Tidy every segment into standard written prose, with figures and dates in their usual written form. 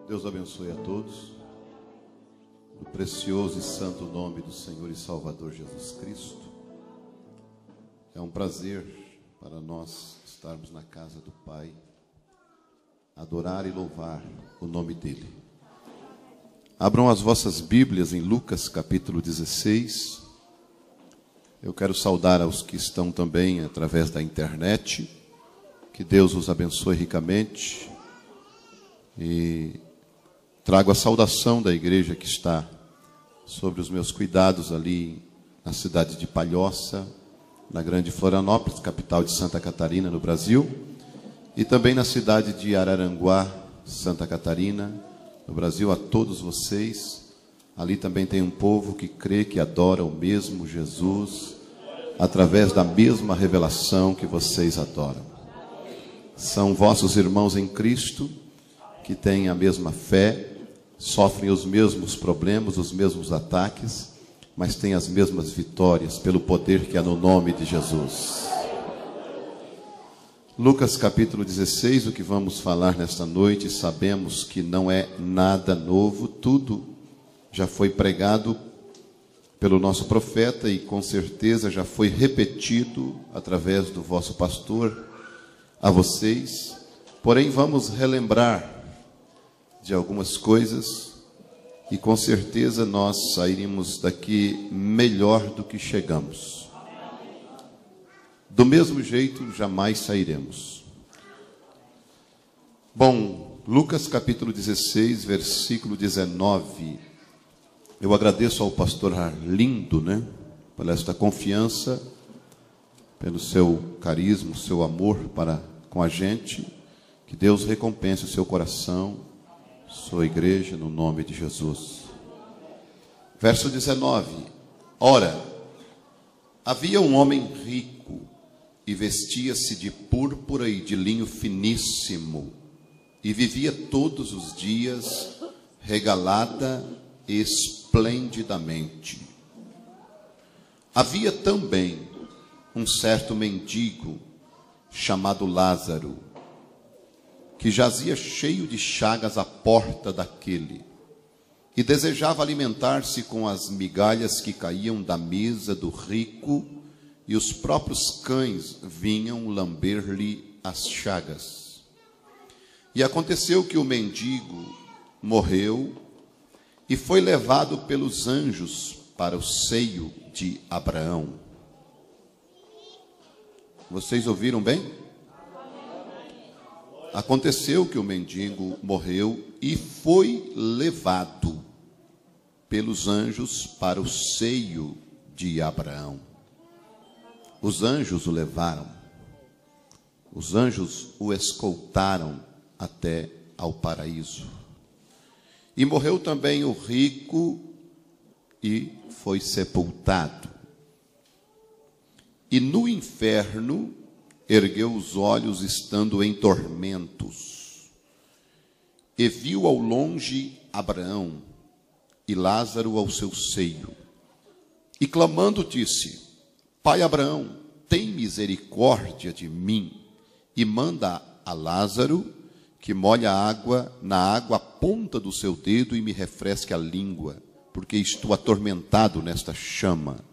Deus abençoe a todos, no precioso e santo nome do Senhor e Salvador Jesus Cristo. É um prazer para nós estarmos na casa do Pai, adorar e louvar o nome dEle. Abram as vossas Bíblias em Lucas capítulo 16. Eu quero saudar aos que estão também através da internet. Que Deus os abençoe ricamente. E trago a saudação da igreja que está sobre os meus cuidados ali na cidade de Palhoça, na grande Florianópolis, capital de Santa Catarina, no Brasil, e também na cidade de Araranguá, Santa Catarina, no Brasil. A todos vocês, ali também tem um povo que crê, que adora o mesmo Jesus, através da mesma revelação que vocês adoram. São vossos irmãos em Cristo, que têm a mesma fé, sofrem os mesmos problemas, os mesmos ataques, mas têm as mesmas vitórias pelo poder que há no nome de Jesus. Lucas capítulo 16, o que vamos falar nesta noite, sabemos que não é nada novo, tudo já foi pregado pelo nosso profeta e com certeza já foi repetido através do vosso pastor a vocês, porém vamos relembrar de algumas coisas e com certeza nós sairemos daqui melhor do que chegamos. Do mesmo jeito, jamais sairemos. Bom, Lucas capítulo 16, versículo 19. Eu agradeço ao pastor Arlindo, por esta confiança, pelo seu carisma, o seu amor para com a gente. Que Deus recompense o seu coração, sua igreja, no nome de Jesus. Verso 19. Ora, havia um homem rico e vestia-se de púrpura e de linho finíssimo e vivia todos os dias regalada esplendidamente. Havia também um certo mendigo chamado Lázaro, que jazia cheio de chagas à porta daquele, e desejava alimentar-se com as migalhas que caíam da mesa do rico, e os próprios cães vinham lamber-lhe as chagas. E aconteceu que o mendigo morreu e foi levado pelos anjos para o seio de Abraão. Vocês ouviram bem? Aconteceu que o mendigo morreu e foi levado pelos anjos para o seio de Abraão. Os anjos o levaram, os anjos o escoltaram até ao paraíso. E morreu também o rico e foi sepultado. E no inferno ergueu os olhos estando em tormentos, e viu ao longe Abraão e Lázaro ao seu seio. E clamando disse: Pai Abraão, tem misericórdia de mim, e manda a Lázaro que molhe na água a ponta do seu dedo e me refresque a língua, porque estou atormentado nesta chama.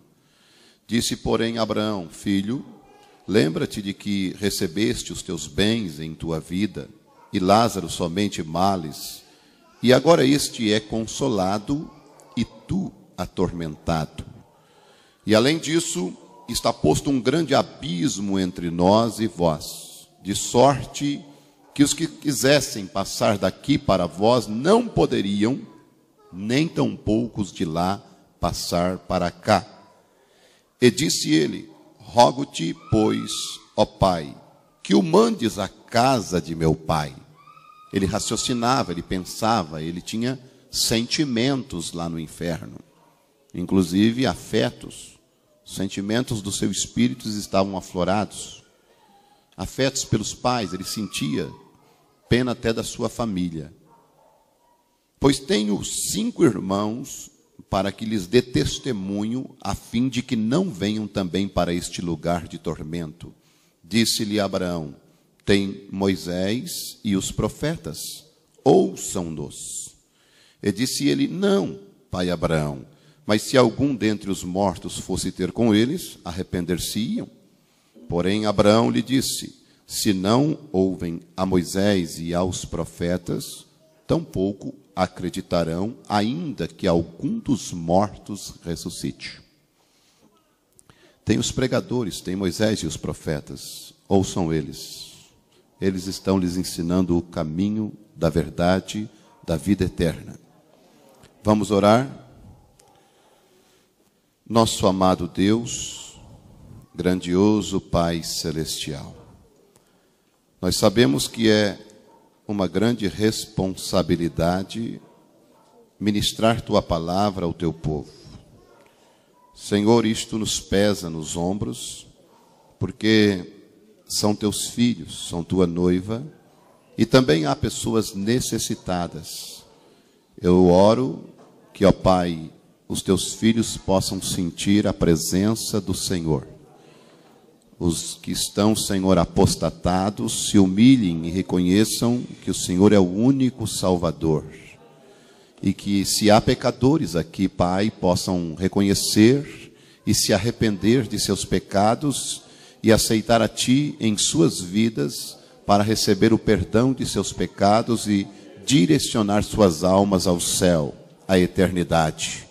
Disse, porém, Abraão: Filho, lembra-te de que recebeste os teus bens em tua vida, e Lázaro somente males, e agora este é consolado, e tu atormentado. E além disso, está posto um grande abismo entre nós e vós, de sorte que os que quisessem passar daqui para vós não poderiam, nem tampouco os de lá passar para cá. E disse ele: Rogo-te, pois, ó Pai, que o mandes à casa de meu pai. Ele raciocinava, ele pensava, ele tinha sentimentos lá no inferno, inclusive afetos. Os sentimentos do seu espírito estavam aflorados. Afetos pelos pais, ele sentia pena até da sua família. Pois tenho 5 irmãos, para que lhes dê testemunho, a fim de que não venham também para este lugar de tormento. Disse-lhe Abraão: tem Moisés e os profetas, ouçam-nos. E disse ele: não, pai Abraão, mas se algum dentre os mortos fosse ter com eles, arrepender-se-iam. Porém Abraão lhe disse: se não ouvem a Moisés e aos profetas, tampouco acreditarão, ainda que algum dos mortos ressuscite. Tem os pregadores, tem Moisés e os profetas, ouçam eles. Eles estão lhes ensinando o caminho da verdade, da vida eterna. Vamos orar? Nosso amado Deus, grandioso Pai Celestial, nós sabemos que é uma grande responsabilidade ministrar Tua palavra ao Teu povo. Senhor, isto nos pesa nos ombros, porque são Teus filhos, são Tua noiva, e também há pessoas necessitadas. Eu oro que, ó Pai, os Teus filhos possam sentir a presença do Senhor. Os que estão, Senhor, apostatados, se humilhem e reconheçam que o Senhor é o único Salvador. E que, se há pecadores aqui, Pai, possam reconhecer e se arrepender de seus pecados e aceitar a Ti em suas vidas para receber o perdão de seus pecados e direcionar suas almas ao céu, à eternidade.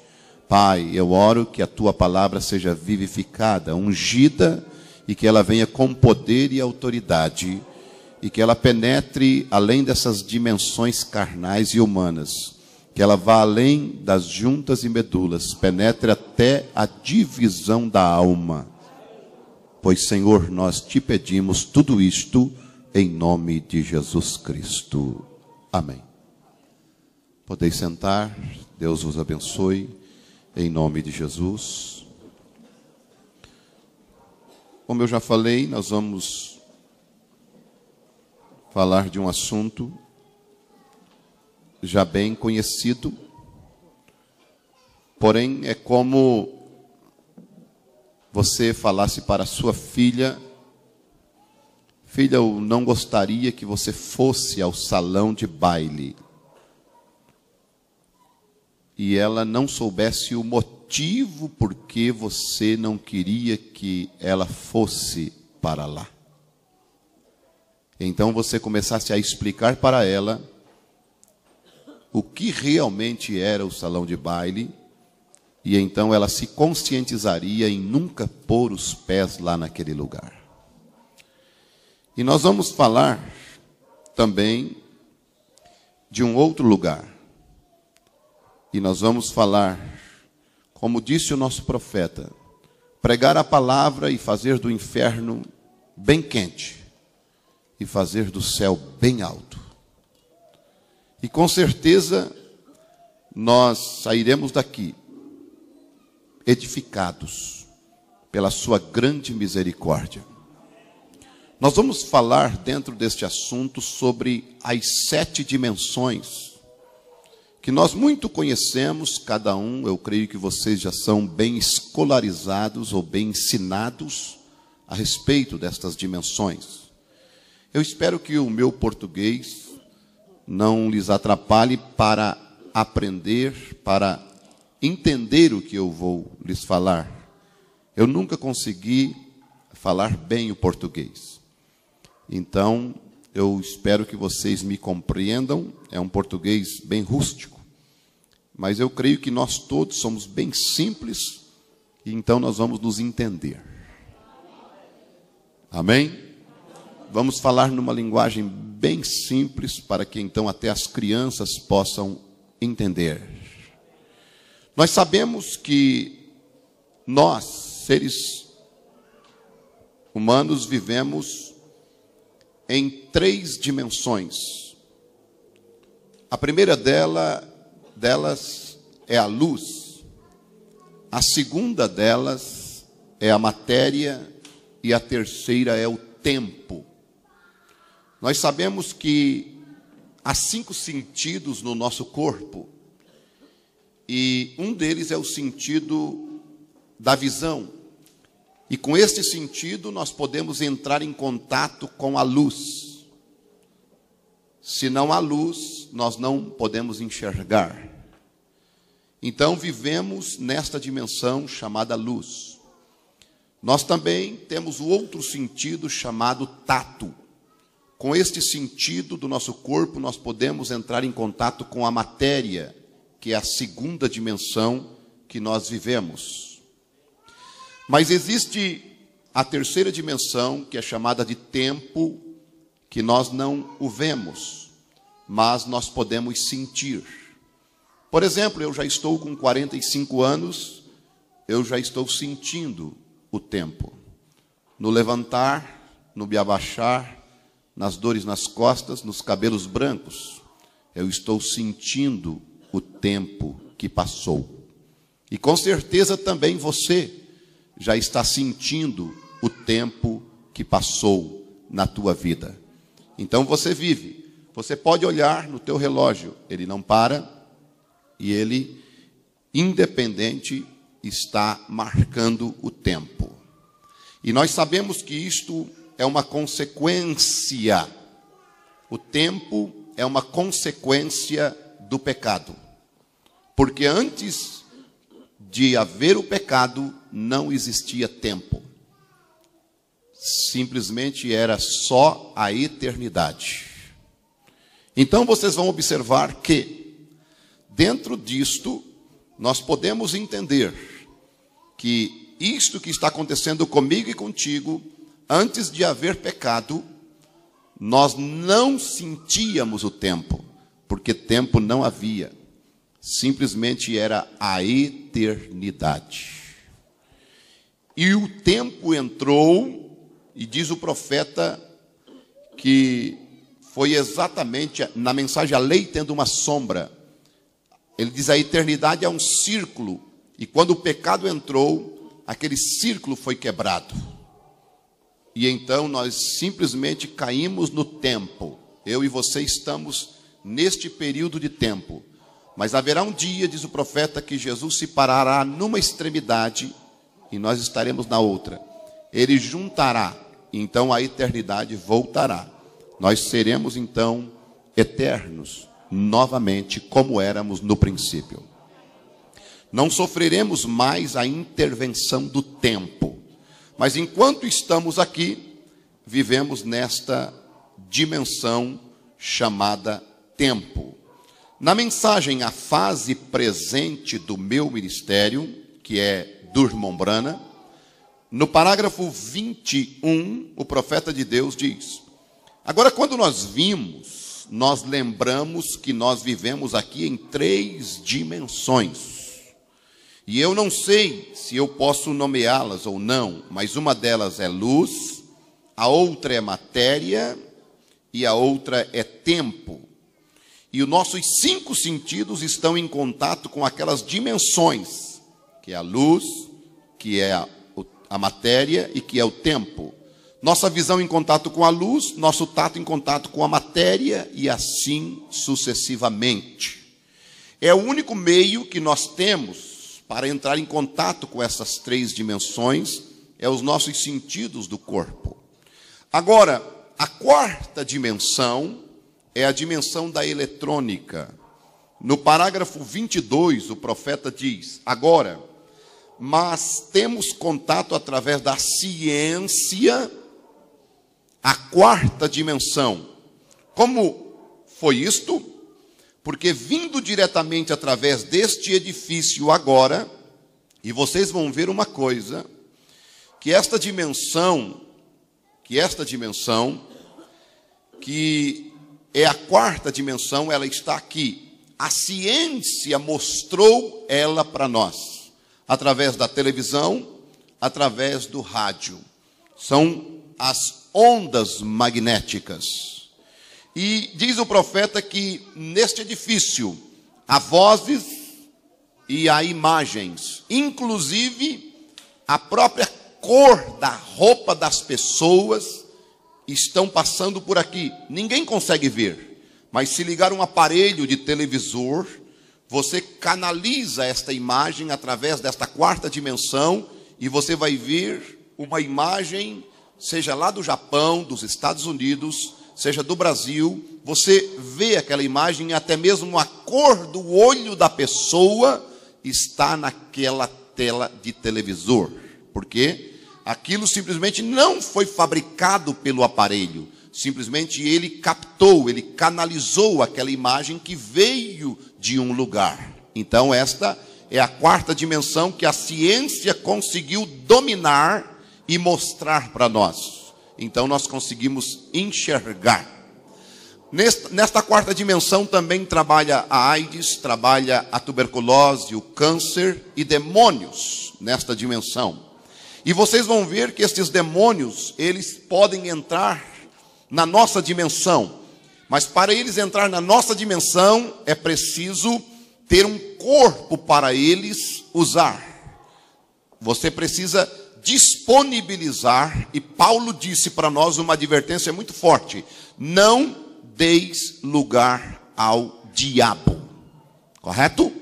Pai, eu oro que a Tua palavra seja vivificada, ungida, e que ela venha com poder e autoridade, e que ela penetre além dessas dimensões carnais e humanas, que ela vá além das juntas e medulas, penetre até a divisão da alma. Pois, Senhor, nós Te pedimos tudo isto em nome de Jesus Cristo. Amém. Podeis sentar, Deus vos abençoe, em nome de Jesus. Como eu já falei, nós vamos falar de um assunto já bem conhecido, porém é como você falasse para sua filha: filha, eu não gostaria que você fosse ao salão de baile, e ela não soubesse o motivo por que você não queria que ela fosse para lá. Então você começasse a explicar para ela o que realmente era o salão de baile, e então ela se conscientizaria em nunca pôr os pés lá naquele lugar. E nós vamos falar também de um outro lugar. E nós vamos falar, como disse o nosso profeta, pregar a palavra e fazer do inferno bem quente e fazer do céu bem alto. E com certeza nós sairemos daqui edificados pela sua grande misericórdia. Nós vamos falar dentro deste assunto sobre as 7 dimensões que nós muito conhecemos, cada um. Eu creio que vocês já são bem escolarizados ou bem ensinados a respeito destas dimensões. Eu espero que o meu português não lhes atrapalhe para aprender, para entender o que eu vou lhes falar. Eu nunca consegui falar bem o português. Então, eu espero que vocês me compreendam. É um português bem rústico, mas eu creio que nós todos somos bem simples, e então nós vamos nos entender. Amém? Vamos falar numa linguagem bem simples, para que então até as crianças possam entender. Nós sabemos que nós, seres humanos, vivemos em 3 dimensões. A primeira delas é a luz. A segunda delas é a matéria. E a terceira é o tempo. Nós sabemos que há 5 sentidos no nosso corpo. E um deles é o sentido da visão. E com este sentido nós podemos entrar em contato com a luz. Se não há luz, nós não podemos enxergar. Então vivemos nesta dimensão chamada luz. Nós também temos o outro sentido chamado tato. Com este sentido do nosso corpo, nós podemos entrar em contato com a matéria, que é a segunda dimensão que nós vivemos. Mas existe a terceira dimensão, que é chamada de tempo, que nós não o vemos, mas nós podemos sentir. Por exemplo, eu já estou com 45 anos, eu já estou sentindo o tempo. No levantar, no me abaixar, nas dores nas costas, nos cabelos brancos, eu estou sentindo o tempo que passou. E com certeza também você já está sentindo o tempo que passou na tua vida. Então você vive. Você pode olhar no teu relógio, ele não para e ele, independente, está marcando o tempo. E nós sabemos que isto é uma consequência. O tempo é uma consequência do pecado. Porque antes de haver o pecado, não existia tempo. Simplesmente era só a eternidade. Então vocês vão observar que, dentro disto, nós podemos entender que isto que está acontecendo comigo e contigo, antes de haver pecado, nós não sentíamos o tempo, porque tempo não havia. Simplesmente era a eternidade. E o tempo entrou, e diz o profeta que foi exatamente na mensagem, a lei tendo uma sombra. Ele diz: a eternidade é um círculo, e quando o pecado entrou, aquele círculo foi quebrado. E então nós simplesmente caímos no tempo. Eu e você estamos neste período de tempo. Mas haverá um dia, diz o profeta, que Jesus se parará numa extremidade e nós estaremos na outra. Ele juntará, então a eternidade voltará. Nós seremos então eternos, novamente, como éramos no princípio. Não sofreremos mais a intervenção do tempo. Mas enquanto estamos aqui, vivemos nesta dimensão chamada tempo. Na mensagem A Fase Presente do Meu Ministério, que é do irmão Brana, no parágrafo 21, o profeta de Deus diz: agora, quando nós vimos, nós lembramos que nós vivemos aqui em 3 dimensões. E eu não sei se eu posso nomeá-las ou não, mas uma delas é luz, a outra é matéria e a outra é tempo. E os nossos 5 sentidos estão em contato com aquelas dimensões, que é a luz, que é a matéria e que é o tempo. Nossa visão em contato com a luz, nosso tato em contato com a matéria e assim sucessivamente. É o único meio que nós temos para entrar em contato com essas 3 dimensões, é os nossos sentidos do corpo. Agora, a 4ª dimensão é a dimensão da eletrônica. No parágrafo 22, o profeta diz: agora, mas temos contato através da ciência, a 4ª dimensão. Como foi isto? Porque vindo diretamente através deste edifício agora, e vocês vão ver uma coisa, que esta dimensão, que é a 4ª dimensão, ela está aqui. A ciência mostrou ela para nós, através da televisão, através do rádio. São as ondas magnéticas. E diz o profeta que neste edifício há vozes e há imagens, inclusive a própria cor da roupa das pessoas estão passando por aqui. Ninguém consegue ver, mas se ligar um aparelho de televisor, você canaliza esta imagem através desta 4ª dimensão e você vai ver uma imagem, seja lá do Japão, dos Estados Unidos, seja do Brasil, você vê aquela imagem, até mesmo a cor do olho da pessoa está naquela tela de televisor, porque aquilo simplesmente não foi fabricado pelo aparelho, simplesmente ele captou, ele canalizou aquela imagem que veio de um lugar. Então esta é a quarta dimensão que a ciência conseguiu dominar e mostrar para nós. Então nós conseguimos enxergar. Nesta quarta dimensão também trabalha a AIDS, trabalha a tuberculose, o câncer e demônios nesta dimensão. E vocês vão ver que estes demônios, eles podem entrar na nossa dimensão. Mas para eles entrar na nossa dimensão, é preciso ter um corpo para eles usar. Você precisa disponibilizar, e Paulo disse para nós uma advertência muito forte: não deis lugar ao diabo. Correto?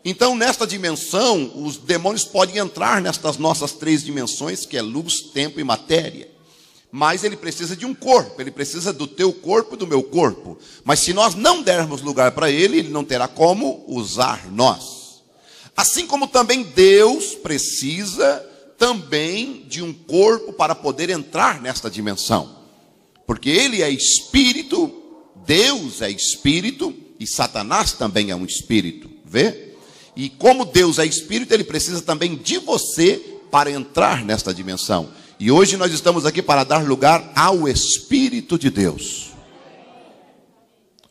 Então, nesta dimensão, os demônios podem entrar nestas nossas três dimensões, que é luz, tempo e matéria. Mas ele precisa de um corpo, ele precisa do teu corpo e do meu corpo. Mas se nós não dermos lugar para ele, ele não terá como usar nós. Assim como também Deus precisa também de um corpo para poder entrar nesta dimensão. Porque ele é espírito, Deus é espírito e Satanás também é um espírito. Vê? E como Deus é espírito, ele precisa também de você para entrar nesta dimensão. E hoje nós estamos aqui para dar lugar ao Espírito de Deus.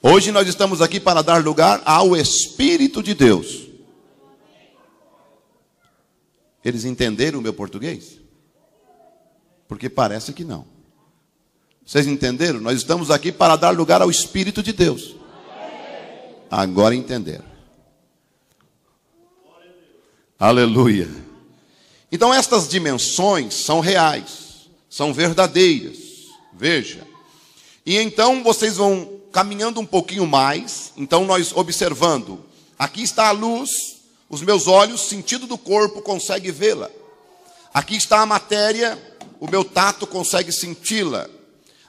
Hoje nós estamos aqui para dar lugar ao Espírito de Deus. Eles entenderam o meu português? Porque parece que não. Vocês entenderam? Nós estamos aqui para dar lugar ao Espírito de Deus. Agora entenderam. Aleluia. Então estas dimensões são reais, são verdadeiras. Veja. E então vocês vão caminhando um pouquinho mais. Então nós observando. Aqui está a luz. Os meus olhos, sentido do corpo, conseguem vê-la. Aqui está a matéria. O meu tato consegue senti-la.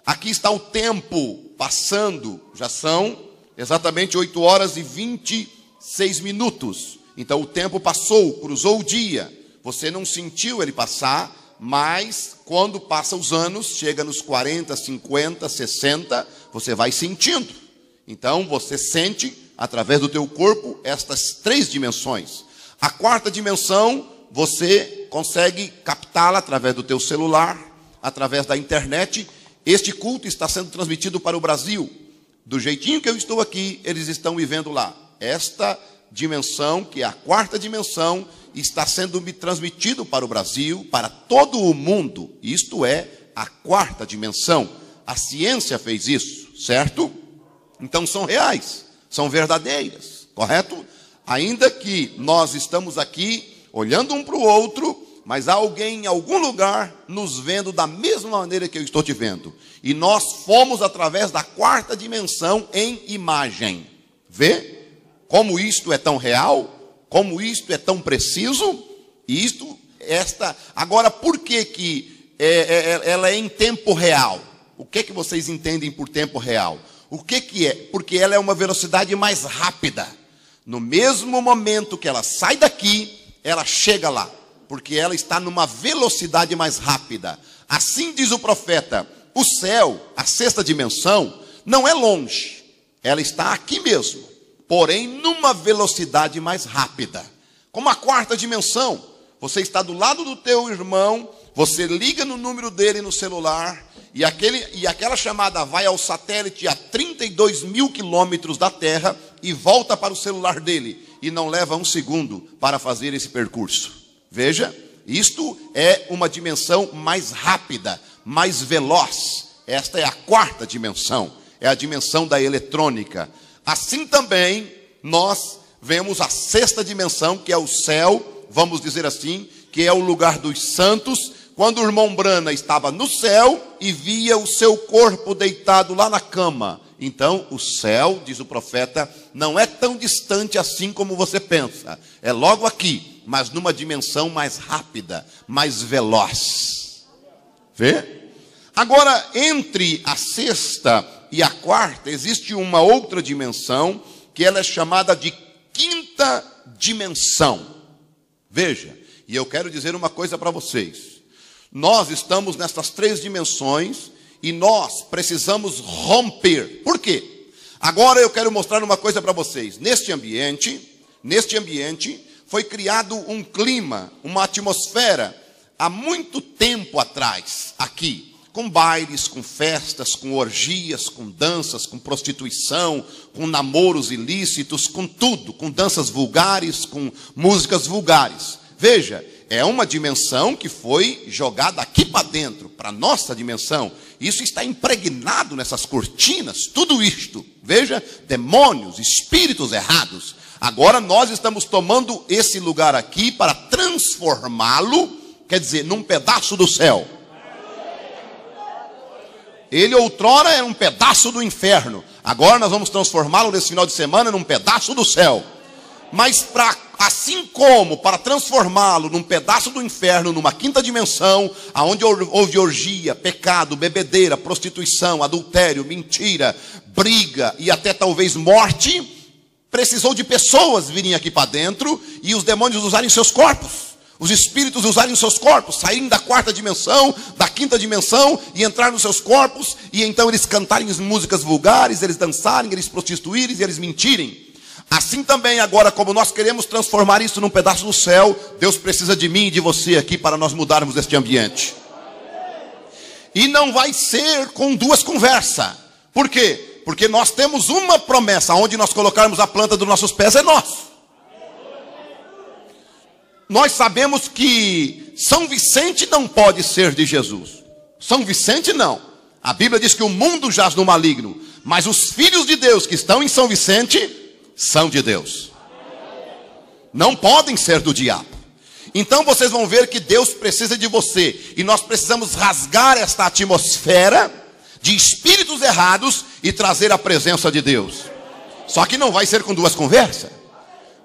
Aqui está o tempo passando. Já são exatamente 8 horas e 26 minutos. Então o tempo passou, cruzou o dia. Você não sentiu ele passar, mas quando passa os anos, chega nos 40, 50, 60, você vai sentindo. Então você sente, através do teu corpo, estas três dimensões. A quarta dimensão, você consegue captá-la através do teu celular, através da internet. Este culto está sendo transmitido para o Brasil. Do jeitinho que eu estou aqui, eles estão me vendo lá. Esta dimensão, que é a quarta dimensão, está sendo transmitido para o Brasil, para todo o mundo. Isto é a quarta dimensão. A ciência fez isso, certo? Então são reais, são verdadeiras, correto? Ainda que nós estamos aqui olhando um para o outro, mas há alguém em algum lugar nos vendo da mesma maneira que eu estou te vendo. E nós fomos através da quarta dimensão em imagem. Vê? Como isto é tão real, como isto é tão preciso, e agora, por que ela é em tempo real? O que vocês entendem por tempo real? O que é? Porque ela é uma velocidade mais rápida. No mesmo momento que ela sai daqui, ela chega lá, porque ela está numa velocidade mais rápida. Assim diz o profeta, o céu, a sexta dimensão, não é longe, ela está aqui mesmo. Porém, numa velocidade mais rápida. Como a quarta dimensão, você está do lado do teu irmão, você liga no número dele no celular, e aquela chamada vai ao satélite a 32 mil quilômetros da Terra e volta para o celular dele. E não leva um segundo para fazer esse percurso. Veja, isto é uma dimensão mais rápida, mais veloz. Esta é a quarta dimensão, é a dimensão da eletrônica. Assim também, nós vemos a sexta dimensão, que é o céu, vamos dizer assim, que é o lugar dos santos, quando o irmão Brana estava no céu e via o seu corpo deitado lá na cama. Então, o céu, diz o profeta, não é tão distante assim como você pensa. É logo aqui, mas numa dimensão mais rápida, mais veloz. Vê? Agora, entre a sexta e a quarta, existe uma outra dimensão, que ela é chamada de quinta dimensão. Veja, e eu quero dizer uma coisa para vocês. Nós estamos nessas três dimensões e nós precisamos romper. Por quê? Agora eu quero mostrar uma coisa para vocês. Neste ambiente foi criado um clima, uma atmosfera, há muito tempo atrás, aqui, com bailes, com festas, com orgias, com danças, com prostituição, com namoros ilícitos, com tudo, com danças vulgares, com músicas vulgares. Veja, é uma dimensão que foi jogada aqui para dentro, para a nossa dimensão. Isso está impregnado nessas cortinas, tudo isto. Veja, demônios, espíritos errados. Agora nós estamos tomando esse lugar aqui para transformá-lo, quer dizer, num pedaço do céu. Ele outrora era um pedaço do inferno. Agora nós vamos transformá-lo nesse final de semana num pedaço do céu. Mas assim como para transformá-lo num pedaço do inferno, numa quinta dimensão, aonde houve orgia, pecado, bebedeira, prostituição, adultério, mentira, briga e até talvez morte, precisou de pessoas virem aqui para dentro e os demônios usarem seus corpos. Os espíritos usarem os seus corpos, saírem da quarta dimensão, da quinta dimensão e entrar nos seus corpos, e então eles cantarem músicas vulgares, eles dançarem, eles prostituírem e eles mentirem. Assim também agora, como nós queremos transformar isso num pedaço do céu, Deus precisa de mim e de você aqui para nós mudarmos este ambiente. E não vai ser com duas conversas. Por quê? Porque nós temos uma promessa, onde nós colocarmos a planta dos nossos pés é nosso. Nós sabemos que São Vicente não pode ser de Jesus. São Vicente não. A Bíblia diz que o mundo jaz no maligno. Mas os filhos de Deus que estão em São Vicente são de Deus. Não podem ser do diabo. Então vocês vão ver que Deus precisa de você. E nós precisamos rasgar esta atmosfera de espíritos errados e trazer a presença de Deus. Só que não vai ser com duas conversas.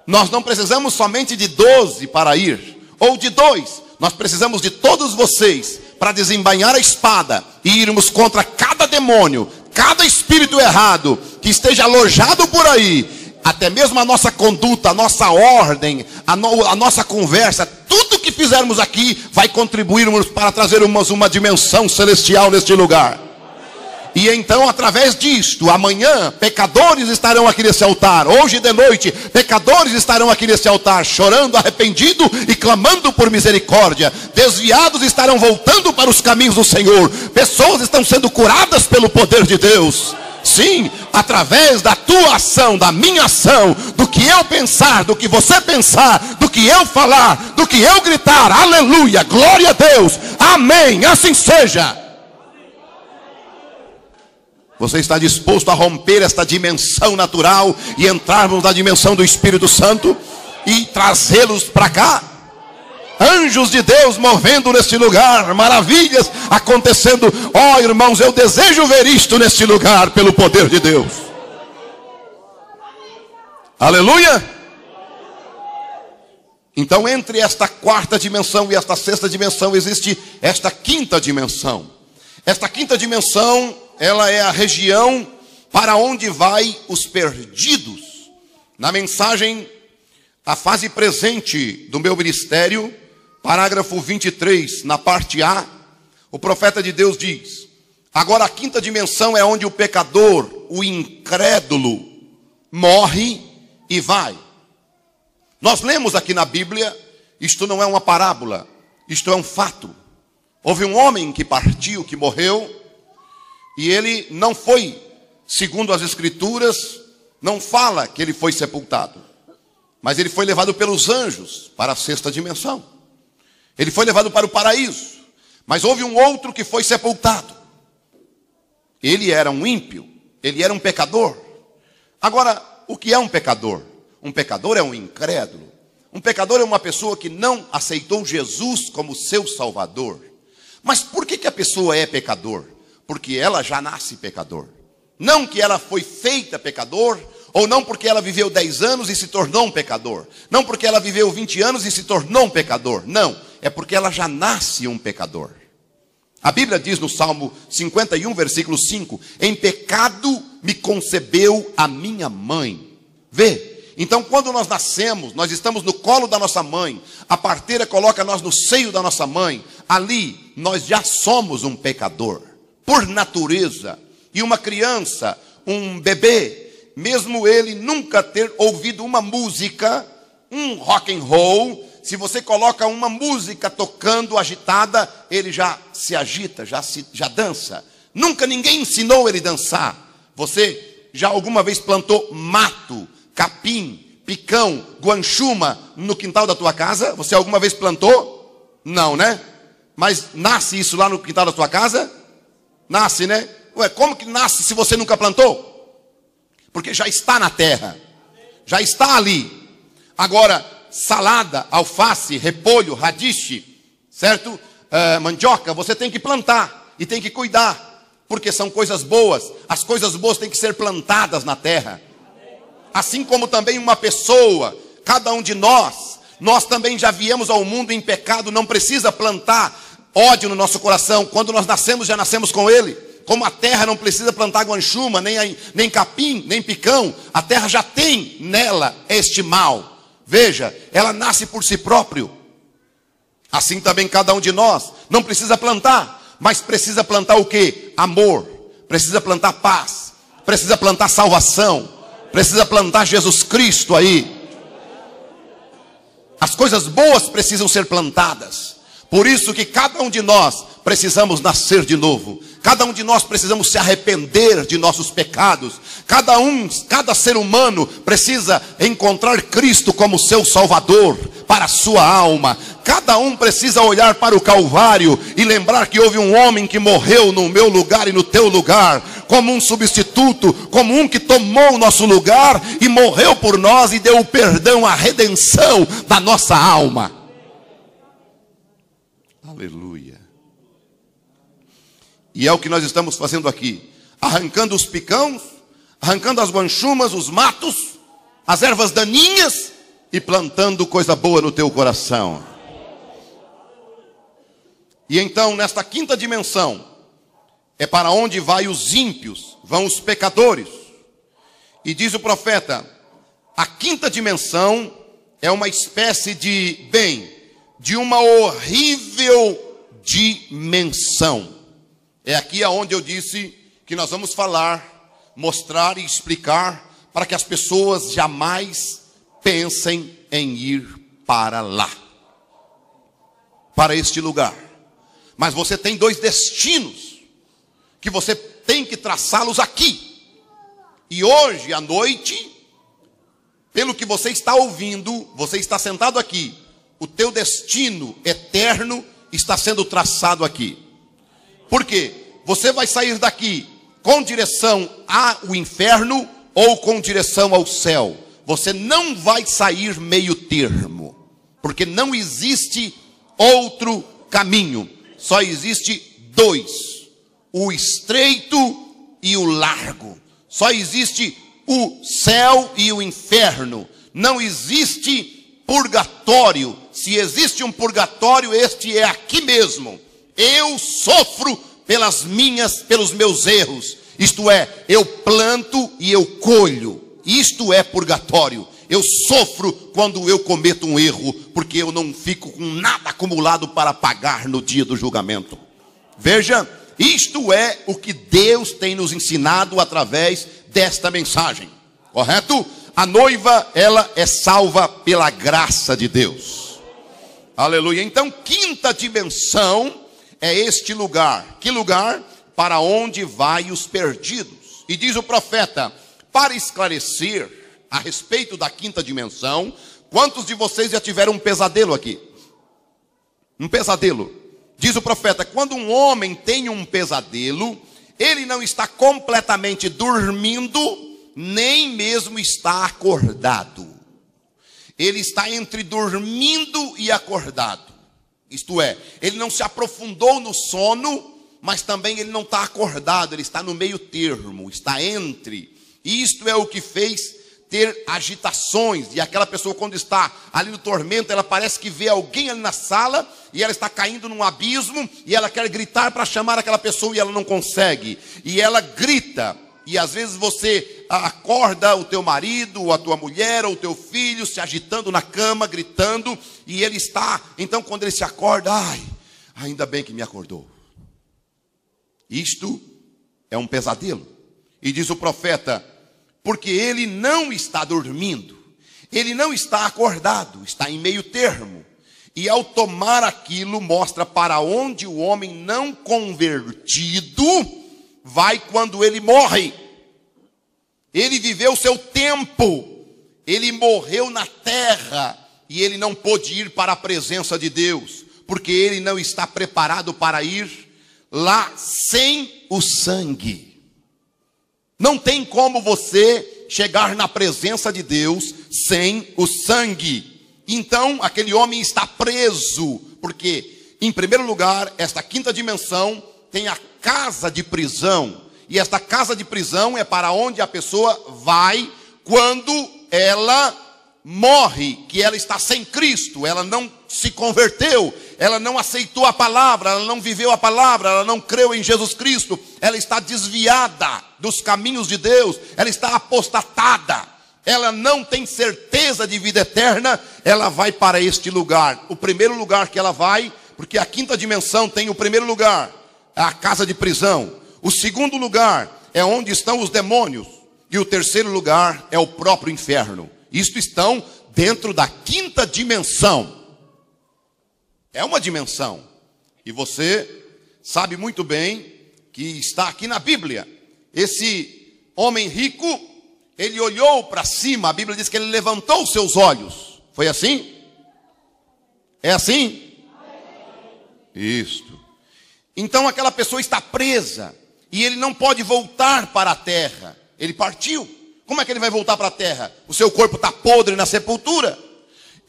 Nós não precisamos somente de 12 para ir, ou de 2. Nós precisamos de todos vocês para desembainhar a espada e irmos contra cada demônio, cada espírito errado que esteja alojado por aí. Até mesmo a nossa conduta, a nossa ordem, a nossa conversa, tudo que fizermos aqui vai contribuir para trazermos uma dimensão celestial neste lugar. E então, através disto, amanhã, pecadores estarão aqui nesse altar. Hoje de noite, pecadores estarão aqui nesse altar, chorando, arrependido e clamando por misericórdia. Desviados estarão voltando para os caminhos do Senhor. Pessoas estão sendo curadas pelo poder de Deus. Sim, através da tua ação, da minha ação, do que eu pensar, do que você pensar, do que eu falar, do que eu gritar. Aleluia, glória a Deus, amém, assim seja. Você está disposto a romper esta dimensão natural e entrarmos na dimensão do Espírito Santo e trazê-los para cá? Anjos de Deus movendo neste lugar, maravilhas acontecendo. Ó, irmãos, eu desejo ver isto neste lugar pelo poder de Deus. Aleluia! Então, entre esta quarta dimensão e esta sexta dimensão existe esta quinta dimensão. Esta quinta dimensão, ela é a região para onde vai os perdidos. Na mensagem, a fase presente do meu ministério, parágrafo 23, na parte A, o profeta de Deus diz: agora a quinta dimensão é onde o pecador, o incrédulo, morre e vai. Nós lemos aqui na Bíblia, isto não é uma parábola, isto é um fato. Houve um homem que partiu, que morreu, e ele não foi, segundo as escrituras, não fala que ele foi sepultado. Mas ele foi levado pelos anjos para a sexta dimensão. Ele foi levado para o paraíso. Mas houve um outro que foi sepultado. Ele era um ímpio, ele era um pecador. Agora, o que é um pecador? Um pecador é um incrédulo. Um pecador é uma pessoa que não aceitou Jesus como seu Salvador. Mas por que a pessoa é pecador? Porque ela já nasce pecador. Não que ela foi feita pecador, ou não porque ela viveu 10 anos e se tornou um pecador. Não porque ela viveu 20 anos e se tornou um pecador. Não, é porque ela já nasce um pecador. A Bíblia diz no Salmo 51, versículo 5: em pecado me concebeu a minha mãe. Vê? Então, quando nós nascemos, nós estamos no colo da nossa mãe, a parteira coloca nós no seio da nossa mãe, ali nós já somos um pecador, por natureza. E uma criança, um bebê, mesmo ele nunca ter ouvido uma música, um rock and roll, se você coloca uma música tocando agitada, ele já se agita, já dança. Nunca ninguém ensinou ele a dançar. Você já alguma vez plantou mato, capim, picão, guanchuma no quintal da tua casa? Você alguma vez plantou? Não, né? Mas nasce isso lá no quintal da tua casa? Nasce, né? Ué, como que nasce se você nunca plantou? Porque já está na terra, já está ali. Agora, salada, alface, repolho, radiche, certo? Mandioca, você tem que plantar e tem que cuidar, porque são coisas boas. As coisas boas têm que ser plantadas na terra. Assim como também uma pessoa, cada um de nós também já viemos ao mundo em pecado, não precisa plantar ódio no nosso coração. Quando nós nascemos, já nascemos com ele. Como a terra não precisa plantar guanchuma, nem capim, nem picão, a terra já tem nela este mal. Veja, ela nasce por si próprio. Assim também cada um de nós não precisa plantar, mas precisa plantar o quê? Amor, precisa plantar paz, precisa plantar salvação, precisa plantar Jesus Cristo aí. As coisas boas precisam ser plantadas. Por isso que cada um de nós precisamos nascer de novo. Cada um de nós precisamos se arrepender de nossos pecados. Cada ser humano precisa encontrar Cristo como seu Salvador para a sua alma. Cada um precisa olhar para o Calvário e lembrar que houve um homem que morreu no meu lugar e no teu lugar, como um substituto, como um que tomou o nosso lugar e morreu por nós e deu o perdão, a redenção da nossa alma. Aleluia. E é o que nós estamos fazendo aqui, arrancando os picãos, arrancando as guanchumas, os matos, as ervas daninhas e plantando coisa boa no teu coração. E então, nesta quinta dimensão, é para onde vai os ímpios, vão os pecadores. E diz o profeta, a quinta dimensão é uma espécie de uma horrível dimensão. É aqui aonde eu disse que nós vamos falar, mostrar e explicar para que as pessoas jamais pensem em ir para lá, para este lugar. Mas você tem dois destinos que você tem que traçá-los aqui. E hoje à noite, pelo que você está ouvindo, você está sentado aqui, o teu destino eterno está sendo traçado aqui. Por quê? Você vai sair daqui com direção ao inferno ou com direção ao céu. Você não vai sair meio termo, porque não existe outro caminho. Só existe dois, o estreito e o largo. Só existe o céu e o inferno. Não existe purgatório. Se existe um purgatório, este é aqui mesmo. Eu sofro pelos meus erros. Isto é, eu planto e eu colho. Isto é purgatório. Eu sofro quando eu cometo um erro, porque eu não fico com nada acumulado para pagar no dia do julgamento. Veja, isto é o que Deus tem nos ensinado através desta mensagem. Correto? A noiva, ela é salva pela graça de Deus. Aleluia. Então, quinta dimensão é este lugar. Que lugar? Para onde vai os perdidos. E diz o profeta, para esclarecer a respeito da quinta dimensão, quantos de vocês já tiveram um pesadelo aqui? Um pesadelo. Diz o profeta, quando um homem tem um pesadelo, ele não está completamente dormindo, nem mesmo está acordado. Ele está entre dormindo e acordado. Isto é, ele não se aprofundou no sono, mas também ele não está acordado, ele está no meio termo, está entre. Isto é o que fez ter agitações, e aquela pessoa, quando está ali no tormento, ela parece que vê alguém ali na sala, e ela está caindo num abismo, e ela quer gritar para chamar aquela pessoa, e ela não consegue, e ela grita, e às vezes você acorda o teu marido, ou a tua mulher, ou o teu filho, se agitando na cama, gritando, e ele está, então quando ele se acorda, ai, ainda bem que me acordou. Isto é um pesadelo, e diz o profeta, porque ele não está dormindo, ele não está acordado, está em meio termo. E ao tomar aquilo, mostra para onde o homem não convertido vai quando ele morre. Ele viveu seu tempo, ele morreu na terra, e ele não pôde ir para a presença de Deus, porque ele não está preparado para ir lá sem o sangue. Não tem como você chegar na presença de Deus sem o sangue. Então, aquele homem está preso, porque, em primeiro lugar, esta quinta dimensão tem a casa de prisão. E esta casa de prisão é para onde a pessoa vai quando ela morre, que ela está sem Cristo, ela não se converteu, ela não aceitou a palavra, ela não viveu a palavra, ela não creu em Jesus Cristo, ela está desviada dos caminhos de Deus, ela está apostatada, ela não tem certeza de vida eterna, ela vai para este lugar. O primeiro lugar que ela vai, porque a quinta dimensão tem o primeiro lugar, a casa de prisão. O segundo lugar é onde estão os demônios, e o terceiro lugar é o próprio inferno. Isto estão dentro da quinta dimensão. É uma dimensão. E você sabe muito bem que está aqui na Bíblia. Esse homem rico, ele olhou para cima. A Bíblia diz que ele levantou os seus olhos. Foi assim? É assim? Isto. Então aquela pessoa está presa. E ele não pode voltar para a terra. Ele partiu. Como é que ele vai voltar para a terra? O seu corpo está podre na sepultura.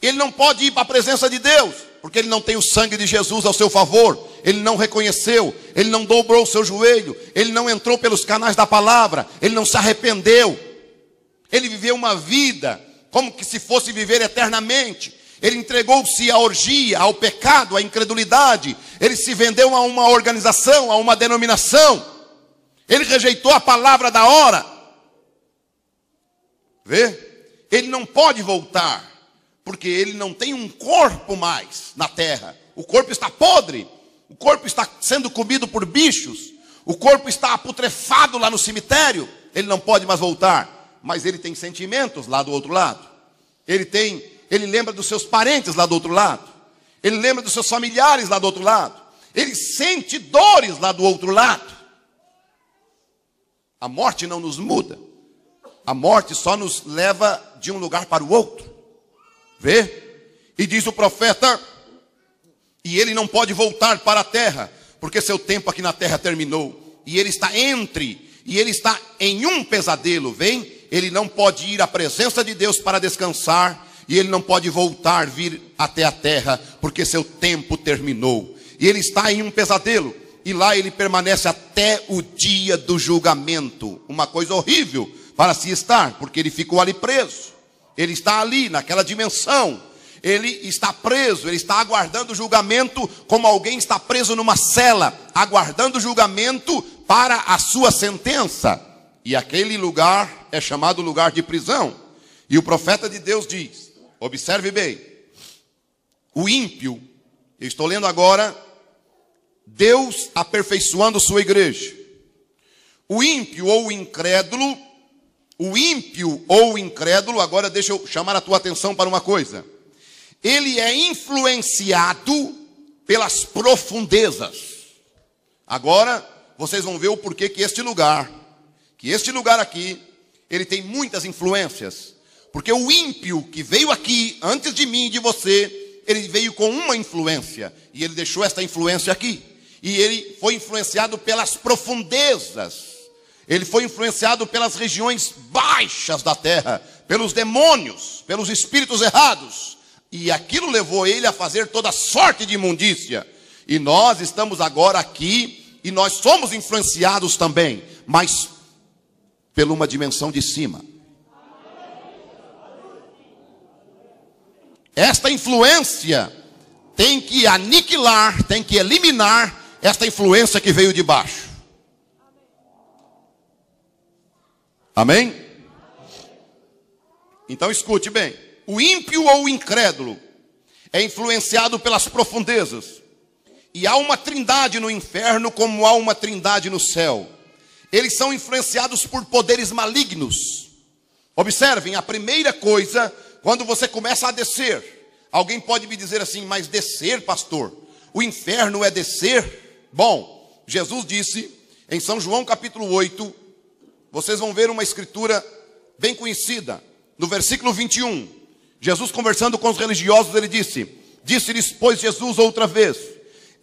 Ele não pode ir para a presença de Deus, porque ele não tem o sangue de Jesus ao seu favor. Ele não reconheceu, ele não dobrou o seu joelho, ele não entrou pelos canais da palavra, ele não se arrependeu. Ele viveu uma vida como que se fosse viver eternamente. Ele entregou-se à orgia, ao pecado, à incredulidade. Ele se vendeu a uma organização, a uma denominação. Ele rejeitou a palavra da hora. Vê? Ele não pode voltar, porque ele não tem um corpo mais na terra. O corpo está podre, o corpo está sendo comido por bichos, o corpo está putrefado lá no cemitério. Ele não pode mais voltar, mas ele tem sentimentos lá do outro lado. Ele lembra dos seus parentes lá do outro lado. Ele lembra dos seus familiares lá do outro lado. Ele sente dores lá do outro lado. A morte não nos muda. A morte só nos leva de um lugar para o outro. Vê? E diz o profeta, e ele não pode voltar para a terra, porque seu tempo aqui na terra terminou. E ele está e ele está em um pesadelo, vem? Ele não pode ir à presença de Deus para descansar, e ele não pode vir até a terra, porque seu tempo terminou. E ele está em um pesadelo, e lá ele permanece até o dia do julgamento. Uma coisa horrível para se estar, porque ele ficou ali preso. Ele está ali, naquela dimensão. Ele está preso, ele está aguardando o julgamento, como alguém está preso numa cela, aguardando o julgamento para a sua sentença. E aquele lugar é chamado lugar de prisão. E o profeta de Deus diz, observe bem, o ímpio, eu estou lendo agora, Deus aperfeiçoando sua igreja. O ímpio ou o incrédulo, agora deixa eu chamar a tua atenção para uma coisa. Ele é influenciado pelas profundezas. Agora, vocês vão ver o porquê que este lugar aqui, ele tem muitas influências. Porque o ímpio que veio aqui, antes de mim e de você, ele veio com uma influência. E ele deixou esta influência aqui. E ele foi influenciado pelas profundezas. Ele foi influenciado pelas regiões baixas da terra, pelos demônios, pelos espíritos errados. E aquilo levou ele a fazer toda sorte de imundícia. E nós estamos agora aqui, e nós somos influenciados também, mas por uma dimensão de cima. esta influência tem que aniquilar, tem que eliminar esta influência que veio de baixo. Amém? Então escute bem. O ímpio ou o incrédulo é influenciado pelas profundezas. E há uma trindade no inferno como há uma trindade no céu. Eles são influenciados por poderes malignos. Observem, a primeira coisa, quando você começa a descer. Alguém pode me dizer assim, mas descer, pastor? O inferno é descer? Bom, Jesus disse em São João capítulo 8, vocês vão ver uma escritura bem conhecida. No versículo 21, Jesus conversando com os religiosos, ele disse-lhes, pois Jesus outra vez,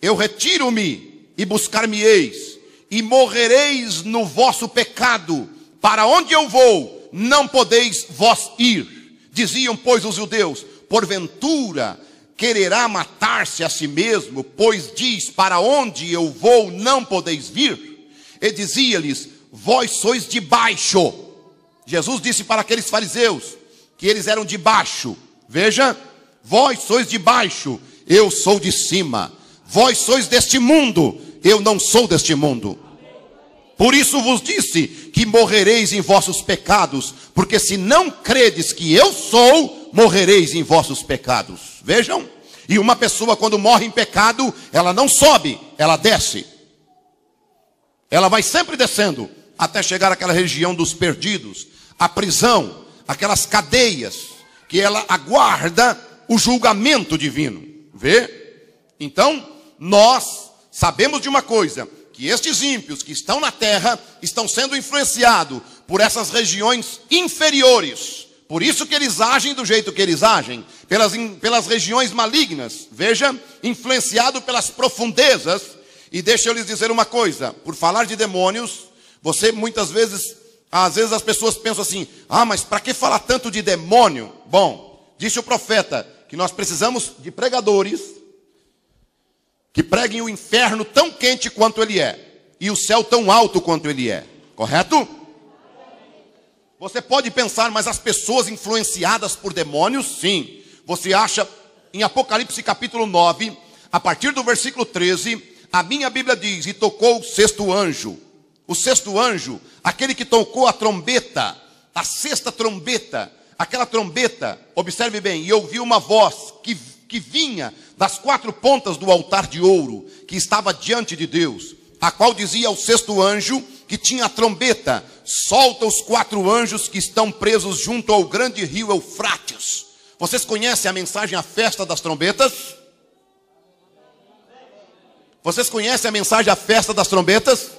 eu retiro-me e buscar-me-eis, e morrereis no vosso pecado, para onde eu vou, não podeis vós ir. Diziam, pois, os judeus, porventura quererá matar-se a si mesmo, pois diz, para onde eu vou, não podeis vir? E dizia-lhes, vós sois de baixo. Jesus disse para aqueles fariseus, que eles eram de baixo. Veja, vós sois de baixo, eu sou de cima. Vós sois deste mundo, eu não sou deste mundo. Por isso vos disse que morrereis em vossos pecados, porque se não credes que eu sou, morrereis em vossos pecados. Vejam, e uma pessoa quando morre em pecado, ela não sobe, ela desce. Ela vai sempre descendo, até chegar àquela região dos perdidos, a prisão, aquelas cadeias, que ela aguarda o julgamento divino. Vê? Então, nós sabemos de uma coisa, que estes ímpios que estão na terra, estão sendo influenciados por essas regiões inferiores. Por isso que eles agem do jeito que eles agem, pelas regiões malignas. Veja, influenciado pelas profundezas. E deixa eu lhes dizer uma coisa, por falar de demônios, você muitas vezes, às vezes as pessoas pensam assim, mas para que falar tanto de demônio? Bom, disse o profeta, que nós precisamos de pregadores, que preguem o inferno tão quente quanto ele é, e o céu tão alto quanto ele é, correto? Você pode pensar, mas as pessoas influenciadas por demônios, sim. Você acha em Apocalipse capítulo 9, a partir do versículo 13, a minha Bíblia diz, e tocou o sexto anjo. O sexto anjo, aquele que tocou a trombeta, a sexta trombeta, aquela trombeta, observe bem, e ouvi uma voz que vinha das quatro pontas do altar de ouro, que estava diante de Deus, a qual dizia ao sexto anjo, que tinha a trombeta, solta os quatro anjos que estão presos junto ao grande rio Eufrates. Vocês conhecem a mensagem, a festa das trombetas? Vocês conhecem a mensagem, a festa das trombetas?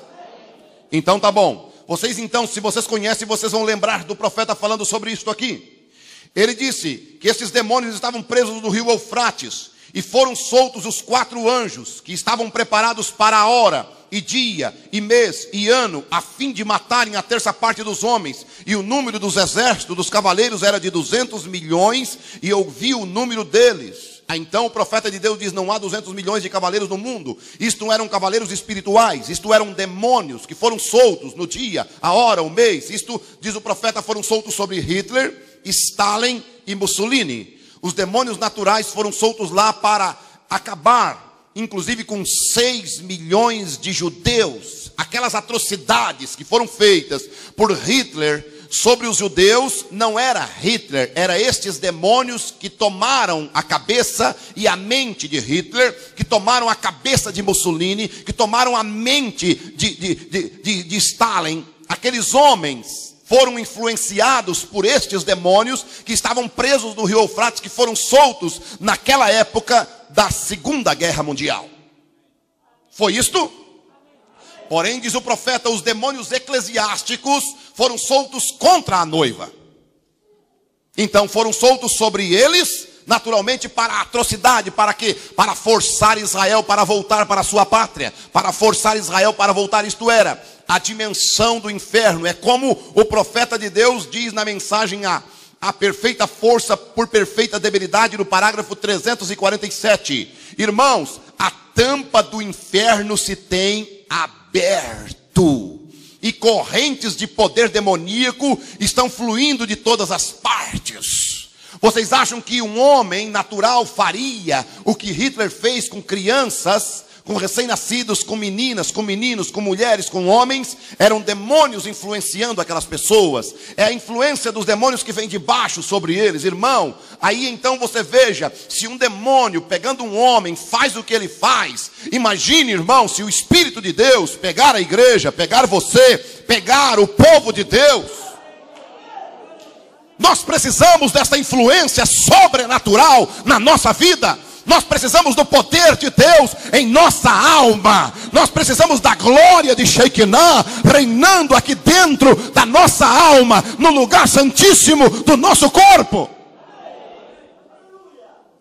Então tá bom. Vocês então, se vocês conhecem, vocês vão lembrar do profeta falando sobre isso aqui. Ele disse que esses demônios estavam presos no rio Eufrates, e foram soltos os quatro anjos, que estavam preparados para a hora, e dia, e mês, e ano, a fim de matarem a terça parte dos homens. E o número dos exércitos, dos cavaleiros, era de 200 milhões, e eu vi o número deles. Então o profeta de Deus diz, não há 200 milhões de cavaleiros no mundo. Isto eram cavaleiros espirituais, isto eram demônios que foram soltos no dia, a hora, o mês. Isto, diz o profeta, foram soltos sobre Hitler, Stalin e Mussolini. Os demônios naturais foram soltos lá para acabar, inclusive com 6 milhões de judeus. Aquelas atrocidades que foram feitas por Hitler sobre os judeus, não era Hitler, era estes demônios que tomaram a cabeça e a mente de Hitler, que tomaram a cabeça de Mussolini, que tomaram a mente de Stalin. Aqueles homens foram influenciados por estes demônios que estavam presos no rio Eufrates, que foram soltos naquela época da Segunda Guerra Mundial. Foi isto? Porém, diz o profeta, os demônios eclesiásticos foram soltos contra a noiva. Então foram soltos sobre eles, naturalmente para a atrocidade. Para quê? Para forçar Israel para voltar para a sua pátria. Para forçar Israel para voltar, isto era a dimensão do inferno. É como o profeta de Deus diz na mensagem a perfeita força por perfeita debilidade, no parágrafo 347. Irmãos, a tampa do inferno se tem aberto, e correntes de poder demoníaco estão fluindo de todas as partes. Vocês acham que um homem natural faria o que Hitler fez com crianças, com recém-nascidos, com meninas, com meninos, com mulheres, com homens? Eram demônios influenciando aquelas pessoas. É a influência dos demônios que vem de baixo sobre eles, irmão. Aí então você veja, se um demônio pegando um homem faz o que ele faz, imagine, irmão, se o Espírito de Deus pegar a igreja, pegar você, pegar o povo de Deus. Nós precisamos dessa influência sobrenatural na nossa vida. Nós precisamos do poder de Deus em nossa alma. Nós precisamos da glória de Shekinah reinando aqui dentro da nossa alma, no lugar santíssimo do nosso corpo.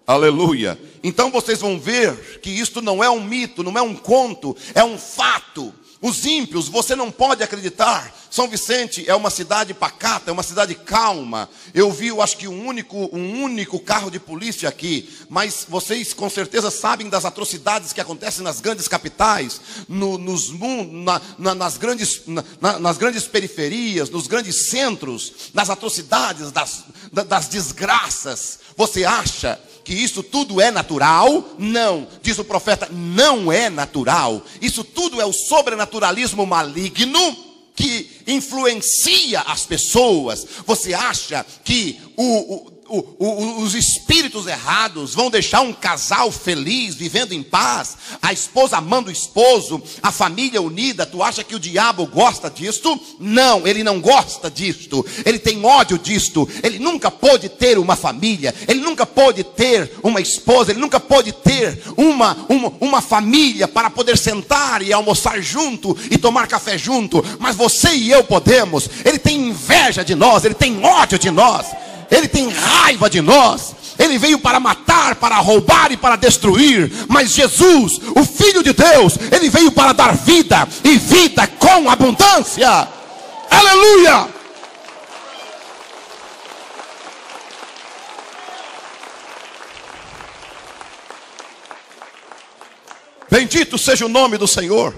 Aleluia. Então vocês vão ver que isto não é um mito, não é um conto, é um fato. Os ímpios, você não pode acreditar. São Vicente é uma cidade pacata, é uma cidade calma. Eu vi, eu acho que um único carro de polícia aqui. Mas vocês com certeza sabem das atrocidades que acontecem nas grandes capitais, nas grandes periferias, nos grandes centros, das atrocidades, das desgraças. Você acha que isso tudo é natural? Não, diz o profeta, não é natural. Isso tudo é o sobrenaturalismo maligno que influencia as pessoas. Você acha que os espíritos errados vão deixar um casal feliz, vivendo em paz, a esposa amando o esposo, a família unida? Tu acha que o diabo gosta disto? Não, ele não gosta disto. Ele tem ódio disto. Ele nunca pôde ter uma família, ele nunca pôde ter uma esposa, ele nunca pôde ter uma família para poder sentar e almoçar junto e tomar café junto. Mas você e eu podemos. Ele tem inveja de nós, ele tem ódio de nós, ele tem raiva de nós. Ele veio para matar, para roubar e para destruir. Mas Jesus, o Filho de Deus, ele veio para dar vida, e vida com abundância. Aleluia! Bendito seja o nome do Senhor.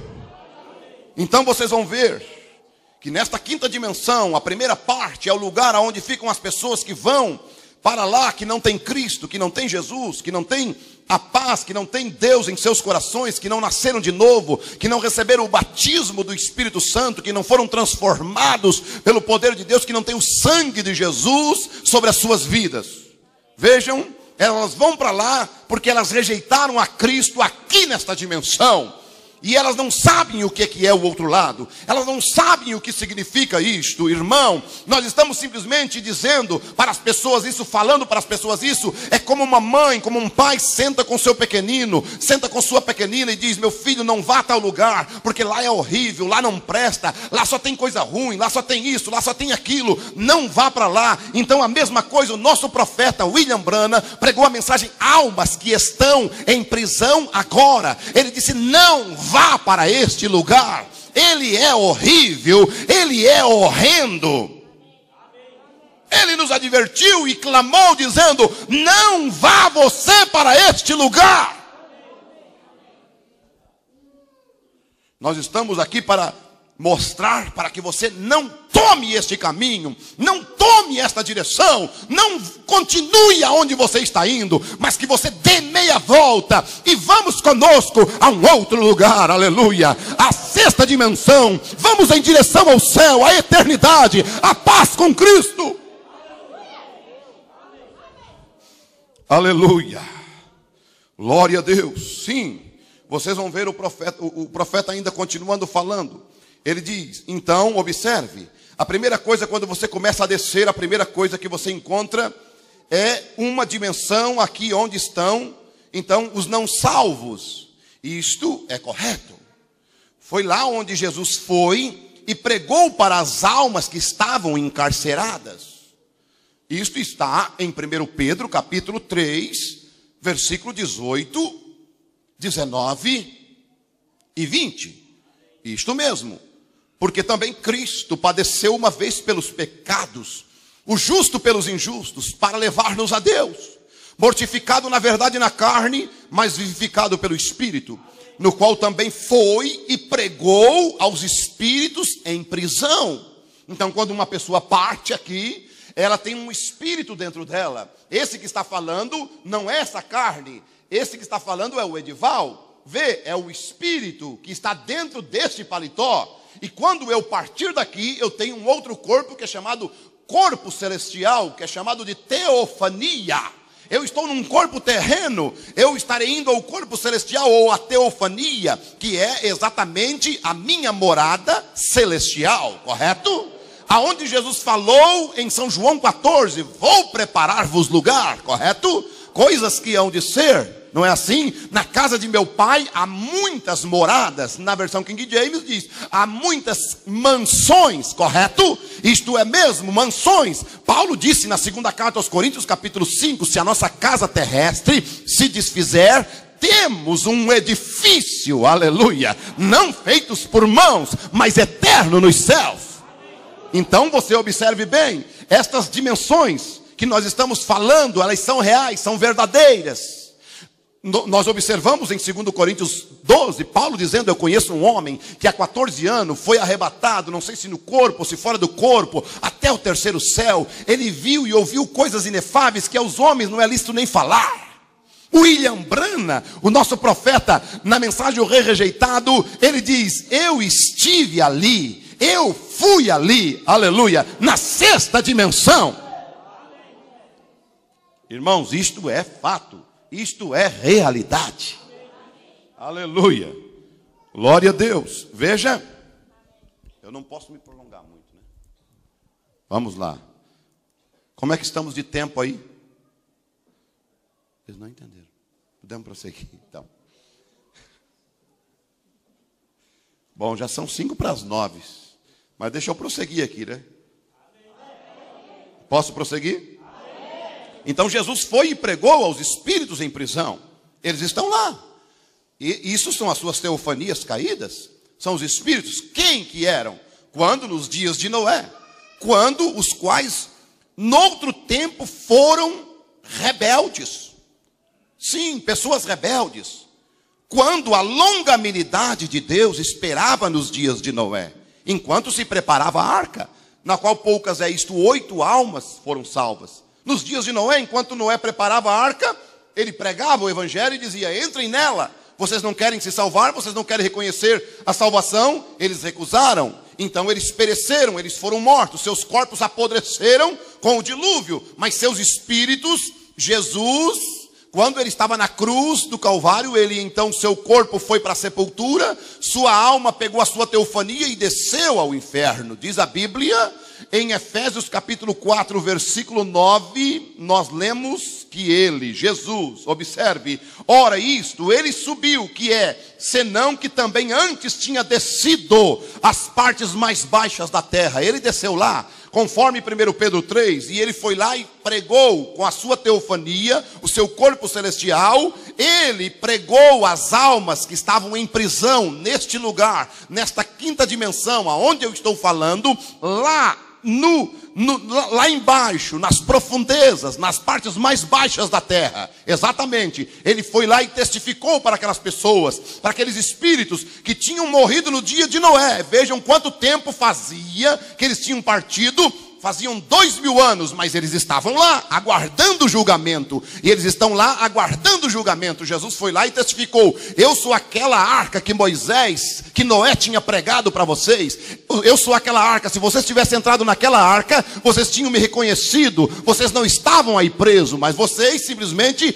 Então vocês vão ver que nesta quinta dimensão, a primeira parte é o lugar onde ficam as pessoas que vão para lá, que não tem Cristo, que não tem Jesus, que não tem a paz, que não tem Deus em seus corações, que não nasceram de novo, que não receberam o batismo do Espírito Santo, que não foram transformados pelo poder de Deus, que não tem o sangue de Jesus sobre as suas vidas. Vejam, elas vão para lá porque elas rejeitaram a Cristo aqui nesta dimensão. E elas não sabem o que é o outro lado. Elas não sabem o que significa isto, irmão. Nós estamos simplesmente dizendo para as pessoas isso, falando para as pessoas isso. É como uma mãe, como um pai senta com seu pequenino, senta com sua pequenina e diz: meu filho, não vá a tal lugar, porque lá é horrível, lá não presta, lá só tem coisa ruim, lá só tem isso, lá só tem aquilo. Não vá para lá. Então a mesma coisa, o nosso profeta William Branham pregou a mensagem: almas que estão em prisão agora. Ele disse: não vá para este lugar, ele é horrível, ele é horrendo. Ele nos advertiu e clamou dizendo: não vá você para este lugar. Nós estamos aqui para mostrar para que você não tome este caminho, não tome esta direção, não continue aonde você está indo, mas que você dê meia volta e vamos conosco a um outro lugar. Aleluia! A sexta dimensão. Vamos em direção ao céu, à eternidade, à paz com Cristo. Aleluia! Glória a Deus. Sim, vocês vão ver o profeta ainda continuando falando. Ele diz, então, observe, a primeira coisa, quando você começa a descer, a primeira coisa que você encontra é uma dimensão aqui onde estão, então, os não salvos. Isto é correto. Foi lá onde Jesus foi e pregou para as almas que estavam encarceradas. Isto está em 1 Pedro, capítulo 3, versículo 18, 19 e 20. Isto mesmo. Porque também Cristo padeceu uma vez pelos pecados, o justo pelos injustos, para levar-nos a Deus, mortificado na verdade na carne, mas vivificado pelo Espírito, no qual também foi e pregou aos espíritos em prisão. Então, quando uma pessoa parte aqui, ela tem um espírito dentro dela. Esse que está falando não é essa carne, esse que está falando é o Edival. Vê, é o espírito que está dentro deste paletó. E quando eu partir daqui, eu tenho um outro corpo que é chamado corpo celestial, que é chamado de teofania. Eu estou num corpo terreno, eu estarei indo ao corpo celestial ou à teofania, que é exatamente a minha morada celestial, correto? Aonde Jesus falou em São João 14, vou preparar-vos lugar, correto? Coisas que hão de ser, não é assim? Na casa de meu pai há muitas moradas. Na versão King James diz, há muitas mansões, correto? Isto é mesmo, mansões. Paulo disse na segunda carta aos Coríntios, capítulo 5, se a nossa casa terrestre se desfizer, temos um edifício, aleluia, não feitos por mãos, mas eterno nos céus. Então você observe bem, estas dimensões que nós estamos falando, elas são reais, são verdadeiras. Nós observamos em 2 Coríntios 12, Paulo dizendo, eu conheço um homem que há 14 anos foi arrebatado, não sei se no corpo ou se fora do corpo, até o terceiro céu. Ele viu e ouviu coisas inefáveis que aos homens não é lícito nem falar. William Branham, o nosso profeta, na mensagem O Rei Rejeitado, ele diz, eu estive ali, eu fui ali, aleluia, na sexta dimensão. Irmãos, isto é fato, isto é realidade. Aleluia, glória a Deus. Veja, eu não posso me prolongar muito, né? Vamos lá. Como é que estamos de tempo aí? Vocês não entenderam. Podemos prosseguir, então. Bom, já são 8:55. Mas deixa eu prosseguir aqui, né? Posso prosseguir? Então Jesus foi e pregou aos espíritos em prisão. Eles estão lá. E isso são as suas teofanias caídas. São os espíritos. Quem que eram? Quando nos dias de Noé. Quando os quais, noutro tempo, foram rebeldes. Sim, pessoas rebeldes. Quando a longanimidade de Deus esperava nos dias de Noé. Enquanto se preparava a arca. Na qual poucas é isto, 8 almas foram salvas. Nos dias de Noé, enquanto Noé preparava a arca, ele pregava o evangelho e dizia, entrem nela. Vocês não querem se salvar, vocês não querem reconhecer a salvação. Eles recusaram, então eles pereceram, eles foram mortos. Seus corpos apodreceram com o dilúvio, mas seus espíritos, Jesus, quando ele estava na cruz do Calvário, ele então, seu corpo foi para a sepultura, sua alma pegou a sua teofania e desceu ao inferno. Diz a Bíblia, em Efésios capítulo 4, versículo 9, nós lemos que ele, Jesus, observe, ora isto, ele subiu, que é, senão que também antes tinha descido às partes mais baixas da terra. Ele desceu lá, conforme 1 Pedro 3, e ele foi lá e pregou com a sua teofania, o seu corpo celestial. Ele pregou as almas que estavam em prisão, neste lugar, nesta quinta dimensão, aonde eu estou falando, lá lá embaixo, nas profundezas, nas partes mais baixas da terra. Exatamente, ele foi lá e testificou para aquelas pessoas, para aqueles espíritos que tinham morrido no dia de Noé. Vejam quanto tempo fazia que eles tinham partido. Faziam 2000 anos, mas eles estavam lá, aguardando o julgamento. E eles estão lá, aguardando o julgamento. Jesus foi lá e testificou, eu sou aquela arca que que Noé tinha pregado para vocês. Eu sou aquela arca, se vocês tivessem entrado naquela arca, vocês tinham me reconhecido. Vocês não estavam aí presos, mas vocês simplesmente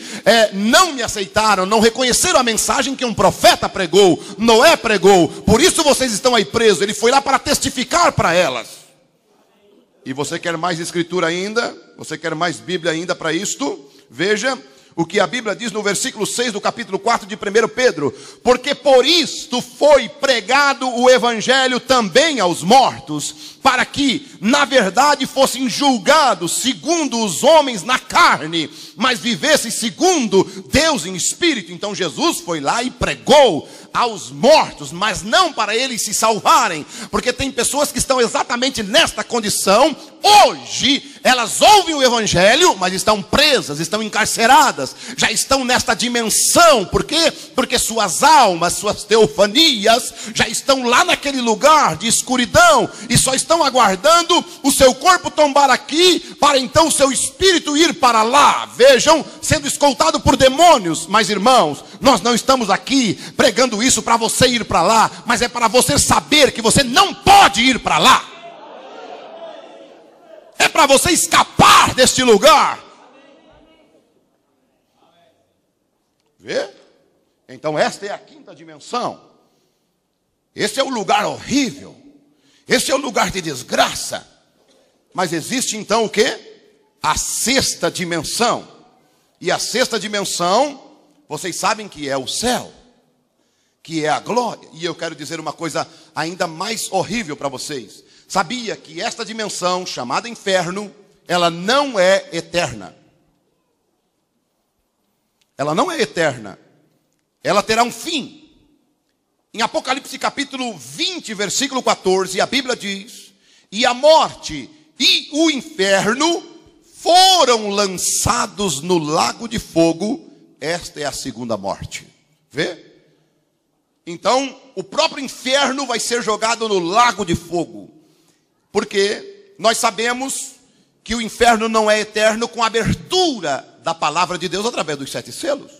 não me aceitaram, não reconheceram a mensagem que um profeta pregou, Noé pregou. Por isso vocês estão aí presos. Ele foi lá para testificar para elas. E você quer mais escritura ainda? Você quer mais Bíblia ainda para isto? Veja o que a Bíblia diz no versículo 6 do capítulo 4 de 1 Pedro. Porque por isto foi pregado o evangelho também aos mortos, para que, na verdade, fossem julgados segundo os homens na carne, mas vivessem segundo Deus em espírito. Então Jesus foi lá e pregou aos mortos, mas não para eles se salvarem, porque tem pessoas que estão exatamente nesta condição hoje, elas ouvem o evangelho, mas estão presas, estão encarceradas, já estão nesta dimensão. Por quê? Porque suas almas, suas teofanias já estão lá naquele lugar de escuridão e só estão aguardando o seu corpo tombar aqui, para então o seu espírito ir para lá. Vejam, sendo escoltado por demônios. Mas irmãos, nós não estamos aqui pregando isso para você ir para lá, mas é para você saber que você não pode ir para lá. É para você escapar deste lugar. Vê? Então esta é a quinta dimensão. Esse é o lugar horrível. Esse é o lugar de desgraça. Mas existe então o quê? A sexta dimensão. E a sexta dimensão, vocês sabem que é o céu, que é a glória. E eu quero dizer uma coisa ainda mais horrível para vocês. Sabia que esta dimensão, chamada inferno, ela não é eterna. Ela não é eterna. Ela terá um fim. Em Apocalipse capítulo 20, versículo 14, a Bíblia diz: e a morte e o inferno foram lançados no lago de fogo. Esta é a segunda morte. Vê? Então, o próprio inferno vai ser jogado no lago de fogo. Porque nós sabemos que o inferno não é eterno com a abertura da palavra de Deus através dos 7 selos.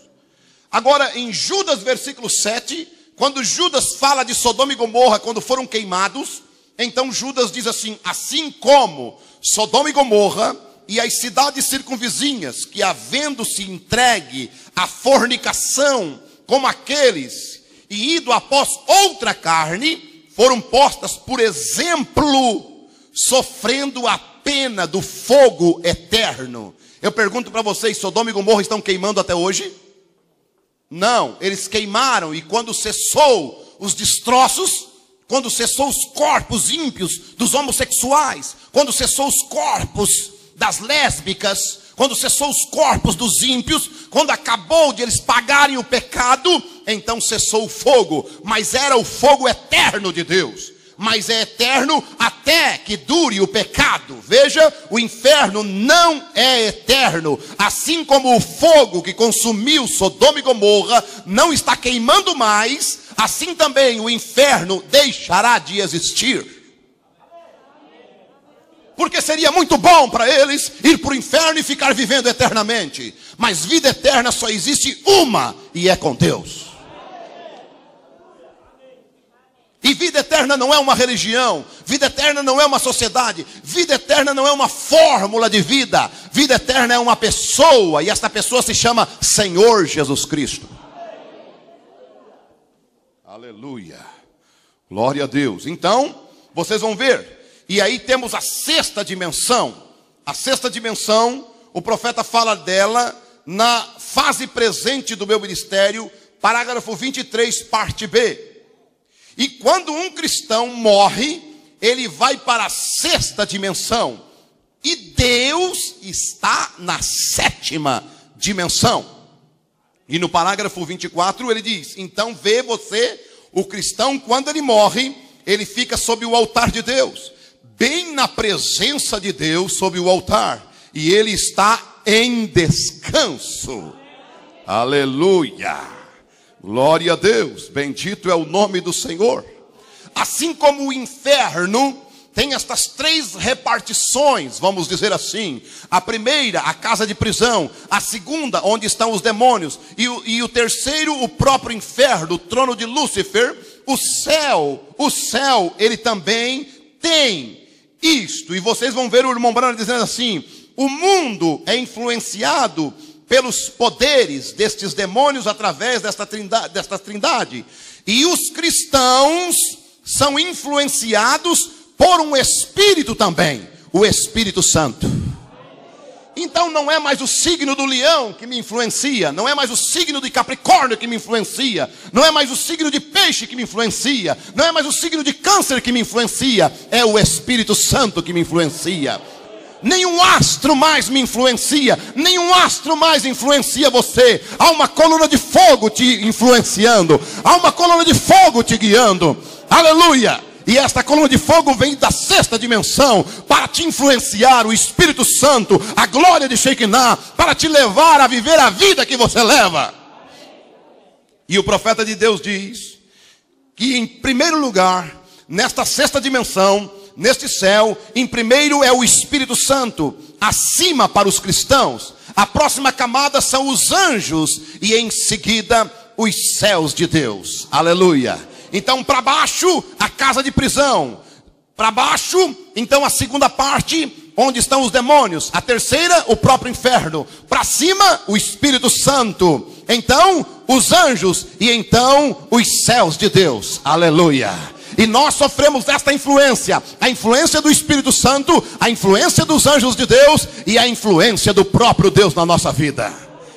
Agora, em Judas, versículo 7, quando Judas fala de Sodoma e Gomorra, quando foram queimados, então Judas diz assim: assim como Sodoma e Gomorra e as cidades circunvizinhas, que havendo-se entregue à fornicação, como aqueles, e ido após outra carne, foram postas por exemplo, sofrendo a pena do fogo eterno. Eu pergunto para vocês, Sodoma e Gomorra estão queimando até hoje? Não, eles queimaram, e quando cessou os destroços, quando cessou os corpos ímpios dos homossexuais, quando cessou os corpos das lésbicas, quando cessou os corpos dos ímpios, quando acabou de eles pagarem o pecado, então cessou o fogo. Mas era o fogo eterno de Deus. Mas é eterno até que dure o pecado. Veja, o inferno não é eterno. Assim como o fogo que consumiu Sodoma e Gomorra não está queimando mais, assim também o inferno deixará de existir. Porque seria muito bom para eles ir para o inferno e ficar vivendo eternamente. Mas vida eterna só existe uma, e é com Deus. E vida eterna não é uma religião, vida eterna não é uma sociedade, vida eterna não é uma fórmula de vida. Vida eterna é uma pessoa, e esta pessoa se chama Senhor Jesus Cristo. Aleluia, glória a Deus. Então, vocês vão ver, e aí temos a sexta dimensão. A sexta dimensão, o profeta fala dela na fase presente do meu ministério, parágrafo 23, parte B. E quando um cristão morre, ele vai para a sexta dimensão. E Deus está na sétima dimensão. E no parágrafo 24 ele diz: então vê você, o cristão, quando ele morre, ele fica sob o altar de Deus, bem na presença de Deus, sob o altar. E ele está em descanso. Aleluia. Glória a Deus, bendito é o nome do Senhor. Assim como o inferno tem estas 3 repartições, vamos dizer assim. A primeira, a casa de prisão. A segunda, onde estão os demônios. E o terceiro, o próprio inferno, o trono de Lúcifer. O céu, ele também tem isto. E vocês vão ver o irmão Branham dizendo assim: o mundo é influenciado pelos poderes destes demônios através desta trindade. E os cristãos são influenciados por um Espírito também, o Espírito Santo. Então não é mais o signo do leão que me influencia, não é mais o signo de Capricórnio que me influencia, não é mais o signo de peixe que me influencia, não é mais o signo de câncer que me influencia, é o Espírito Santo que me influencia. Nenhum astro mais me influencia, nenhum astro mais influencia você. Há uma coluna de fogo te influenciando, há uma coluna de fogo te guiando. Aleluia! E esta coluna de fogo vem da sexta dimensão para te influenciar, o Espírito Santo, a glória de Shekinah, para te levar a viver a vida que você leva. E o profeta de Deus diz que em primeiro lugar, nesta sexta dimensão, neste céu, em primeiro é o Espírito Santo, acima para os cristãos. A próxima camada são os anjos e em seguida os céus de Deus. Aleluia. Então para baixo, a casa de prisão. Para baixo, então a segunda parte, onde estão os demônios. A terceira, o próprio inferno. Para cima, o Espírito Santo. Então, os anjos e então os céus de Deus. Aleluia. E nós sofremos desta influência. A influência do Espírito Santo, a influência dos anjos de Deus e a influência do próprio Deus na nossa vida.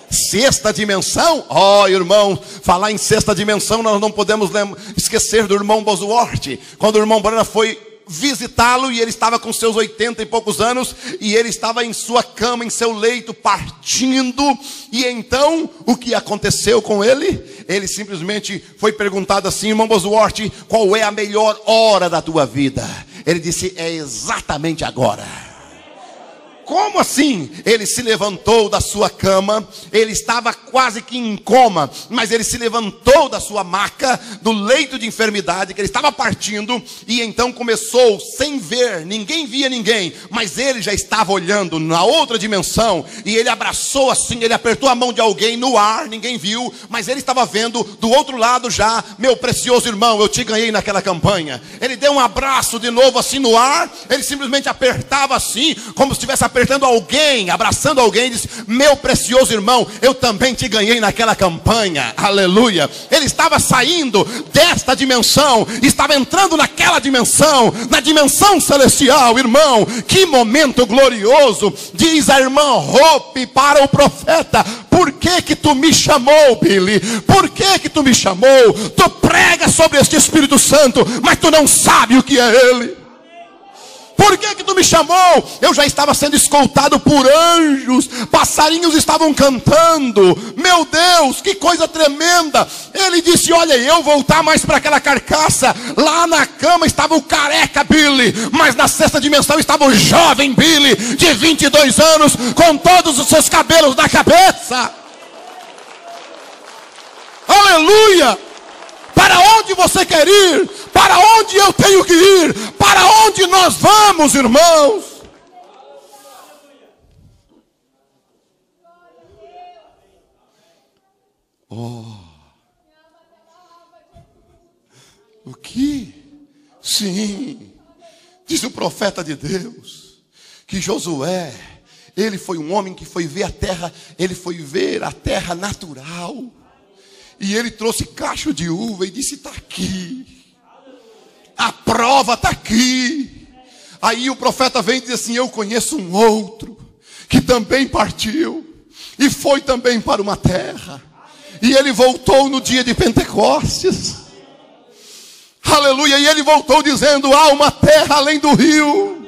Sexta dimensão, irmão, falar em sexta dimensão, nós não podemos esquecer do irmão Bosworth. Quando o irmão Branham foi visitá-lo e ele estava com seus 80 e poucos anos, e ele estava em sua cama, em seu leito, partindo. E então, o que aconteceu com ele? Ele simplesmente foi perguntado assim: irmão Bosworth, qual é a melhor hora da tua vida? Ele disse: é exatamente agora. Como assim? Ele se levantou da sua cama, ele estava quase que em coma, mas ele se levantou da sua maca, do leito de enfermidade, que ele estava partindo, e então começou, sem ver, ninguém via ninguém, mas ele já estava olhando na outra dimensão, e ele abraçou assim, ele apertou a mão de alguém no ar, ninguém viu, mas ele estava vendo do outro lado já: meu precioso irmão, eu te ganhei naquela campanha. Ele deu um abraço de novo assim no ar, ele simplesmente apertava assim, como se estivesse apertando alguém, abraçando alguém, diz: meu precioso irmão, eu também te ganhei naquela campanha. Aleluia. Ele estava saindo desta dimensão, estava entrando naquela dimensão, na dimensão celestial. Irmão, que momento glorioso. Diz a irmã Hope para o profeta: por que que tu me chamou, Billy? Por que que tu me chamou? Tu prega sobre este Espírito Santo, mas tu não sabe o que é ele. Por que que tu me chamou? Eu já estava sendo escoltado por anjos, passarinhos estavam cantando. Meu Deus, que coisa tremenda. Ele disse: olha, eu voltar mais para aquela carcaça. Lá na cama estava o careca Billy, mas na sexta dimensão estava o jovem Billy, de 22 anos, com todos os seus cabelos na cabeça. Aleluia. Para onde você quer ir? Para onde eu tenho que ir? Para onde nós vamos, irmãos? O que? Sim, diz o profeta de Deus, que Josué, ele foi um homem que foi ver a terra, ele foi ver a terra natural. E ele trouxe cacho de uva e disse: está aqui. A prova está aqui. Aí o profeta vem e diz assim: eu conheço um outro que também partiu e foi também para uma terra. E ele voltou no dia de Pentecostes. Aleluia. E ele voltou dizendo: há uma terra além do rio,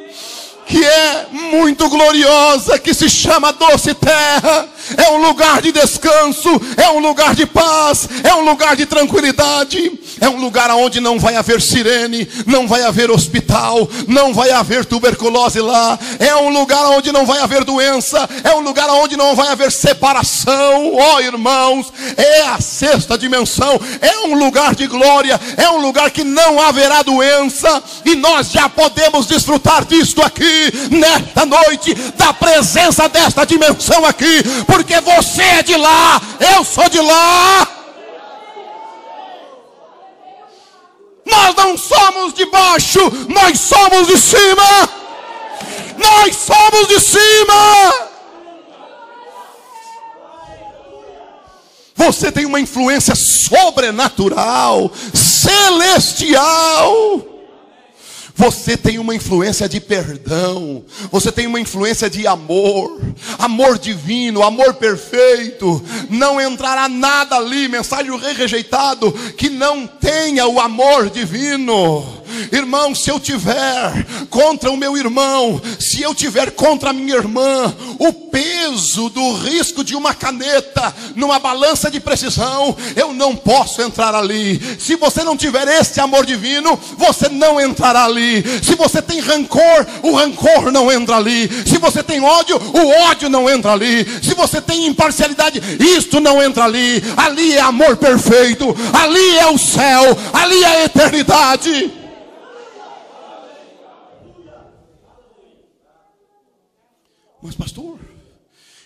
que é muito gloriosa, que se chama Doce Terra. É um lugar de descanso, é um lugar de paz, é um lugar de tranquilidade, é um lugar onde não vai haver sirene, não vai haver hospital, não vai haver tuberculose lá, é um lugar onde não vai haver doença, é um lugar onde não vai haver separação. Irmãos, é a sexta dimensão, é um lugar de glória, é um lugar que não haverá doença, e nós já podemos desfrutar disto aqui, nesta noite, da presença desta dimensão aqui, porque você é de lá, eu sou de lá. Nós não somos de baixo, nós somos de cima. Nós somos de cima. Você tem uma influência sobrenatural, celestial. Você tem uma influência de perdão. Você tem uma influência de amor. Amor divino, amor perfeito. Não entrará nada ali, mensagem do rei rejeitado, que não tenha o amor divino. Irmão, se eu tiver contra o meu irmão, se eu tiver contra a minha irmã, o peso do risco de uma caneta numa balança de precisão, eu não posso entrar ali. Se você não tiver este amor divino, você não entrará ali. Se você tem rancor, o rancor não entra ali. Se você tem ódio, o ódio não entra ali. Se você tem imparcialidade, isto não entra ali. Ali é amor perfeito, ali é o céu, ali é a eternidade. Mas pastor,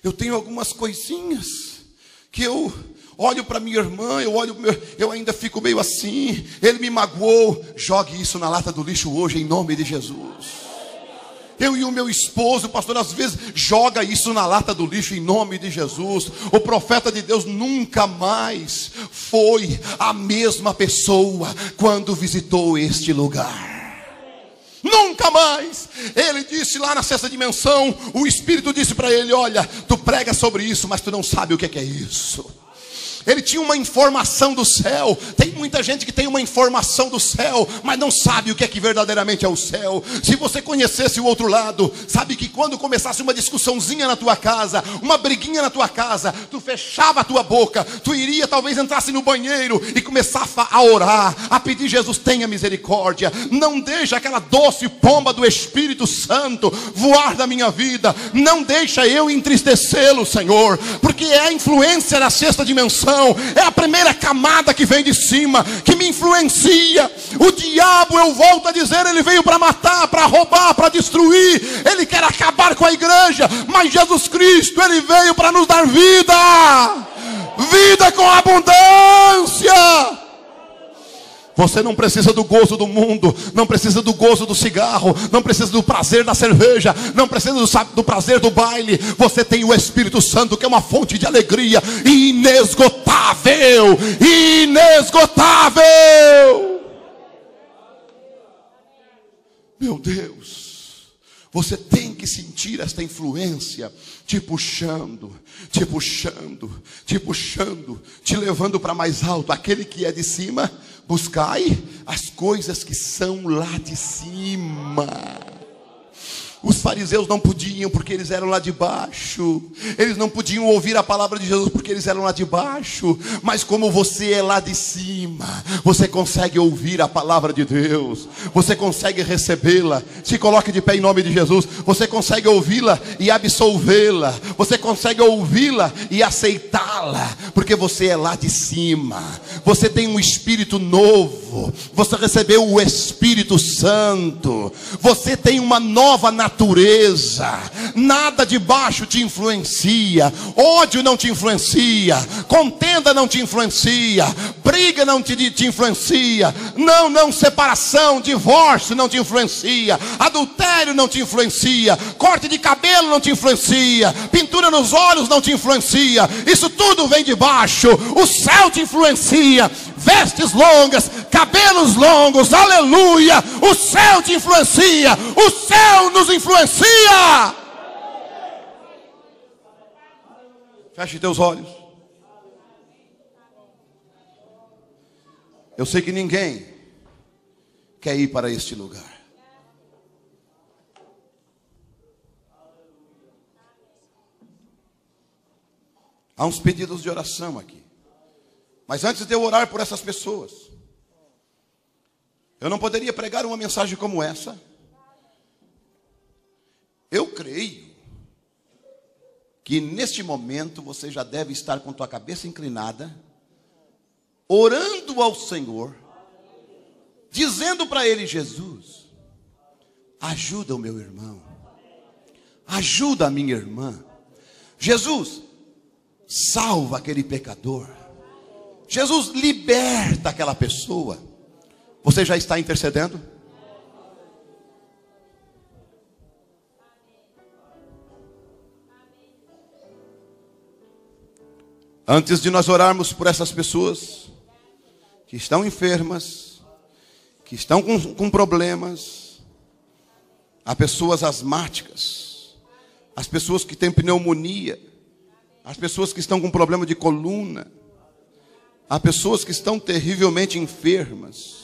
eu tenho algumas coisinhas que eu olho para minha irmã, eu ainda fico meio assim. Ele me magoou. Jogue isso na lata do lixo hoje, em nome de Jesus. Eu e o meu esposo, pastor, às vezes joga isso na lata do lixo, em nome de Jesus. O profeta de Deus nunca mais foi a mesma pessoa quando visitou este lugar. Nunca mais. Ele disse lá na sexta dimensão, o Espírito disse para ele: olha, tu prega sobre isso, mas tu não sabe o que é isso. Ele tinha uma informação do céu. Tem muita gente que tem uma informação do céu, mas não sabe o que é que verdadeiramente é o céu. Se você conhecesse o outro lado, sabe que quando começasse uma discussãozinha na tua casa, uma briguinha na tua casa, tu fechava a tua boca, tu iria talvez entrasse no banheiro e começava a orar, a pedir: Jesus, tenha misericórdia, não deixa aquela doce pomba do Espírito Santo voar da minha vida, não deixa eu entristecê-lo, Senhor, porque é a influência da sexta dimensão. É a primeira camada que vem de cima, que me influencia. O diabo, eu volto a dizer, ele veio para matar, para roubar, para destruir. Ele quer acabar com a igreja, mas Jesus Cristo, ele veio para nos dar vida, vida com abundância. Você não precisa do gozo do mundo, não precisa do gozo do cigarro, não precisa do prazer da cerveja, não precisa do prazer do baile. Você tem o Espírito Santo, que é uma fonte de alegria inesgotável, inesgotável. Meu Deus, você tem que sentir esta influência te puxando, te puxando, te puxando, te levando para mais alto. Aquele que é de cima, buscai as coisas que são lá de cima. Os fariseus não podiam, porque eles eram lá de baixo. Eles não podiam ouvir a palavra de Jesus, porque eles eram lá de baixo. Mas como você é lá de cima, você consegue ouvir a palavra de Deus, você consegue recebê-la. Se coloque de pé em nome de Jesus. Você consegue ouvi-la e absolvê-la, você consegue ouvi-la e aceitá-la, porque você é lá de cima. Você tem um espírito novo, você recebeu o Espírito Santo, você tem uma nova natureza. Nada de baixo te influencia, ódio não te influencia, contenda não te influencia, briga não te influencia, não, separação, divórcio não te influencia, adultério não te influencia, corte de cabelo não te influencia, pintura nos olhos não te influencia. Isso tudo vem de baixo. O céu te influencia, vestes longas, cabelos longos, aleluia. O céu te influencia, o céu nos influencia. Feche teus olhos. Eu sei que ninguém quer ir para este lugar. Há uns pedidos de oração aqui. Mas antes de eu orar por essas pessoas, eu não poderia pregar uma mensagem como essa. Eu creio que neste momento você já deve estar com tua cabeça inclinada, orando ao Senhor, dizendo para Ele: Jesus, ajuda o meu irmão, ajuda a minha irmã. Jesus, salva aquele pecador. Jesus, liberta aquela pessoa. Você já está intercedendo? Antes de nós orarmos por essas pessoas que estão enfermas, que estão com problemas, há pessoas asmáticas, as pessoas que têm pneumonia, as pessoas que estão com problema de coluna, há pessoas que estão terrivelmente enfermas.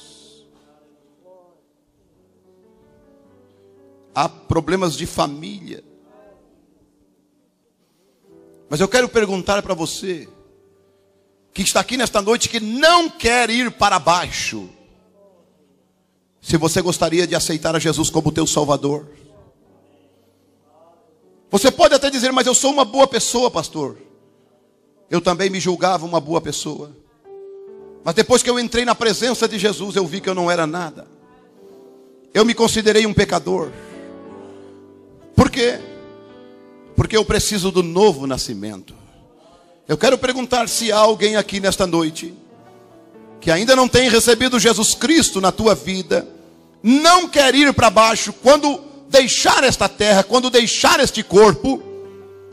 há problemas de família. Mas eu quero perguntar para você, que está aqui nesta noite, que não quer ir para baixo, se você gostaria de aceitar a Jesus como teu Salvador. Você pode até dizer, mas eu sou uma boa pessoa, pastor. Eu também me julgava uma boa pessoa. Mas depois que eu entrei na presença de Jesus, eu vi que eu não era nada. Eu me considerei um pecador. Por quê? Porque eu preciso do novo nascimento. Eu quero perguntar se há alguém aqui nesta noite que ainda não tem recebido Jesus Cristo na tua vida, não quer ir para baixo. Quando deixar esta terra, quando deixar este corpo,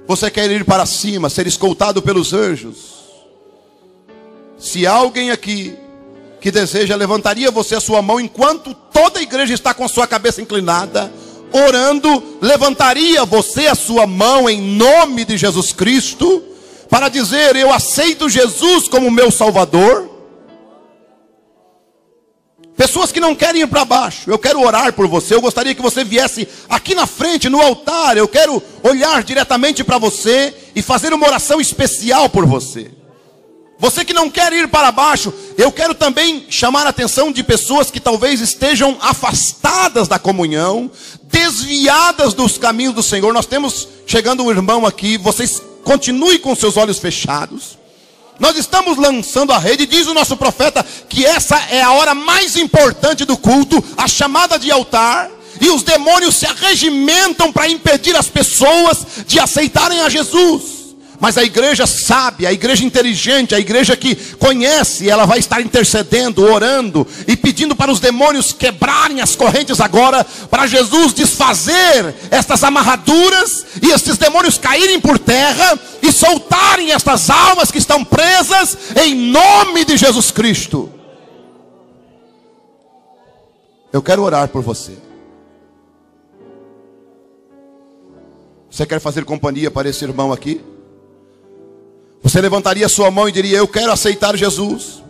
você quer ir para cima, ser escoltado pelos anjos. Se há alguém aqui que deseja, levantaria você a sua mão enquanto toda a igreja está com a sua cabeça inclinada, orando, levantaria você a sua mão em nome de Jesus Cristo, para dizer, eu aceito Jesus como meu Salvador. Pessoas que não querem ir para baixo, eu quero orar por você. Eu gostaria que você viesse aqui na frente, no altar. Eu quero olhar diretamente para você e fazer uma oração especial por você. Você que não quer ir para baixo, eu quero também chamar a atenção de pessoas que talvez estejam afastadas da comunhão, desviadas dos caminhos do Senhor. Nós temos chegando um irmão aqui, vocês continuem com seus olhos fechados. Nós estamos lançando a rede, diz o nosso profeta, que essa é a hora mais importante do culto, a chamada de altar, e os demônios se arregimentam para impedir as pessoas de aceitarem a Jesus. Mas a igreja sabe, a igreja inteligente, a igreja que conhece, ela vai estar intercedendo, orando e pedindo para os demônios quebrarem as correntes agora, para Jesus desfazer estas amarraduras e estes demônios caírem por terra e soltarem estas almas que estão presas em nome de Jesus Cristo. Eu quero orar por você. Você quer fazer companhia para esse irmão aqui? Você levantaria sua mão e diria, eu quero aceitar Jesus.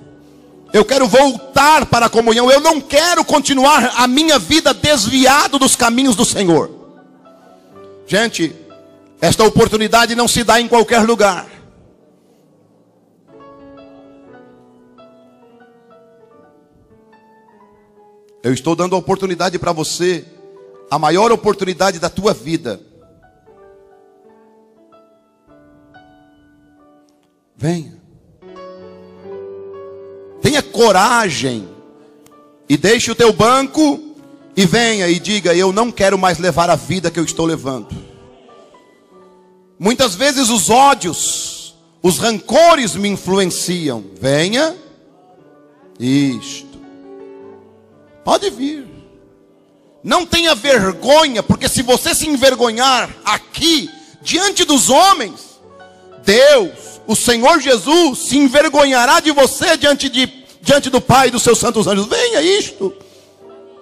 Eu quero voltar para a comunhão. Eu não quero continuar a minha vida desviado dos caminhos do Senhor. Gente, esta oportunidade não se dá em qualquer lugar. Eu estou dando a oportunidade para você, a maior oportunidade da tua vida. Venha. Tenha coragem e deixe o teu banco e venha e diga, eu não quero mais levar a vida que eu estou levando. Muitas vezes os ódios, os rancores me influenciam. Venha. Isto. Pode vir. Não tenha vergonha, porque se você se envergonhar aqui, diante dos homens, Deus, o Senhor Jesus, se envergonhará de você diante do Pai e dos seus santos anjos. Venha isto.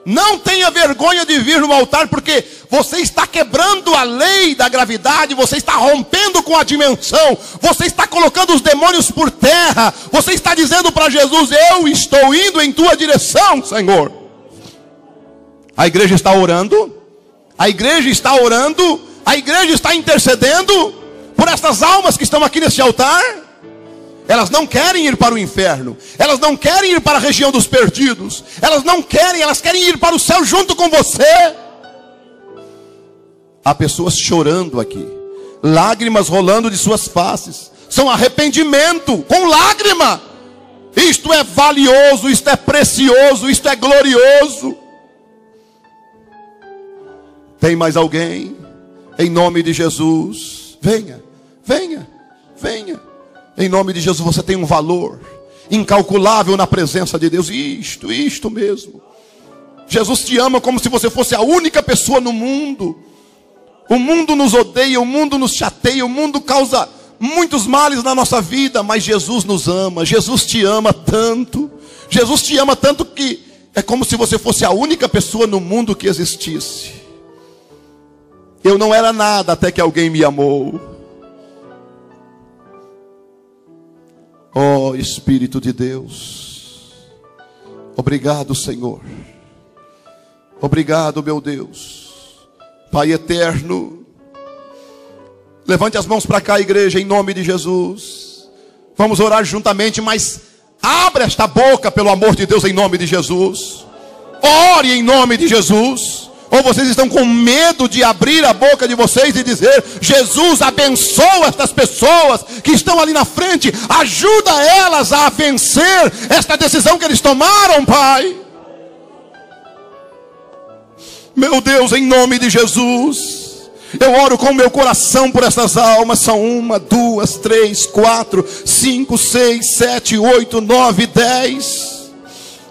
Não tenha vergonha de vir no altar, porque você está quebrando a lei da gravidade, você está rompendo com a dimensão, você está colocando os demônios por terra, você está dizendo para Jesus, eu estou indo em tua direção, Senhor. A igreja está orando, a igreja está orando, a igreja está intercedendo por estas almas que estão aqui nesse altar. Elas não querem ir para o inferno, elas não querem ir para a região dos perdidos, elas querem ir para o céu junto com você. Há pessoas chorando aqui, lágrimas rolando de suas faces, são arrependimento com lágrima. Isto é valioso, isto é precioso, isto é glorioso. Tem mais alguém? Em nome de Jesus, venha, venha, venha. Em nome de Jesus, você tem um valor incalculável na presença de Deus. Isto mesmo. Jesus te ama como se você fosse a única pessoa no mundo. O mundo nos odeia, o mundo nos chateia, o mundo causa muitos males na nossa vida, mas Jesus nos ama. Jesus te ama tanto. Jesus te ama tanto que é como se você fosse a única pessoa no mundo que existisse. Eu não era nada até que alguém me amou. Oh, Espírito de Deus, obrigado, Senhor. Obrigado, meu Deus. Pai eterno, levante as mãos para cá, igreja, em nome de Jesus. Vamos orar juntamente, mas abre esta boca, pelo amor de Deus, em nome de Jesus. Ore em nome de Jesus. Ou vocês estão com medo de abrir a boca de vocês e dizer: Jesus, abençoa estas pessoas que estão ali na frente, ajuda elas a vencer esta decisão que eles tomaram, Pai. Meu Deus, em nome de Jesus, eu oro com o meu coração por essas almas. São 1, 2, 3, 4, 5, 6, 7, 8, 9, 10.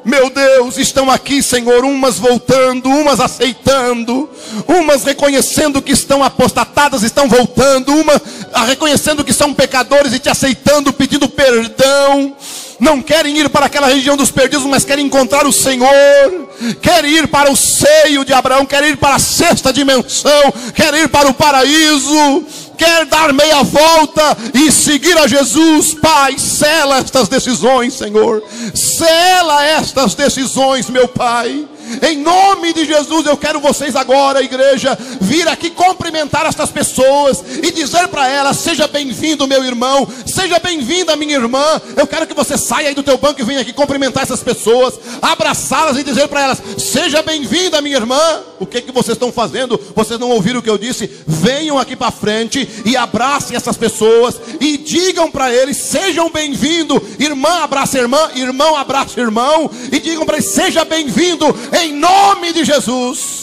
Meu Deus, estão aqui, Senhor, umas voltando, umas aceitando, umas reconhecendo que estão apostatadas, estão voltando, uma reconhecendo que são pecadores e te aceitando, pedindo perdão. Não querem ir para aquela região dos perdidos, mas querem encontrar o Senhor. Querem ir para o seio de Abraão, querem ir para a sexta dimensão, querem ir para o paraíso, quer dar meia volta e seguir a Jesus. Pai, sela estas decisões, Senhor. Sela estas decisões, meu Pai. Em nome de Jesus, eu quero vocês agora, igreja, vir aqui cumprimentar estas pessoas e dizer para elas: seja bem-vindo, meu irmão, seja bem-vinda, minha irmã. Eu quero que você saia aí do teu banco e venha aqui cumprimentar essas pessoas, abraçá-las e dizer para elas: seja bem-vinda, minha irmã. O que vocês estão fazendo? Vocês não ouviram o que eu disse? Venham aqui para frente e abracem essas pessoas e digam para eles: sejam bem-vindos. Irmã abraça irmã, irmão abraça irmão, e digam para eles: seja bem-vindo em nome de Jesus.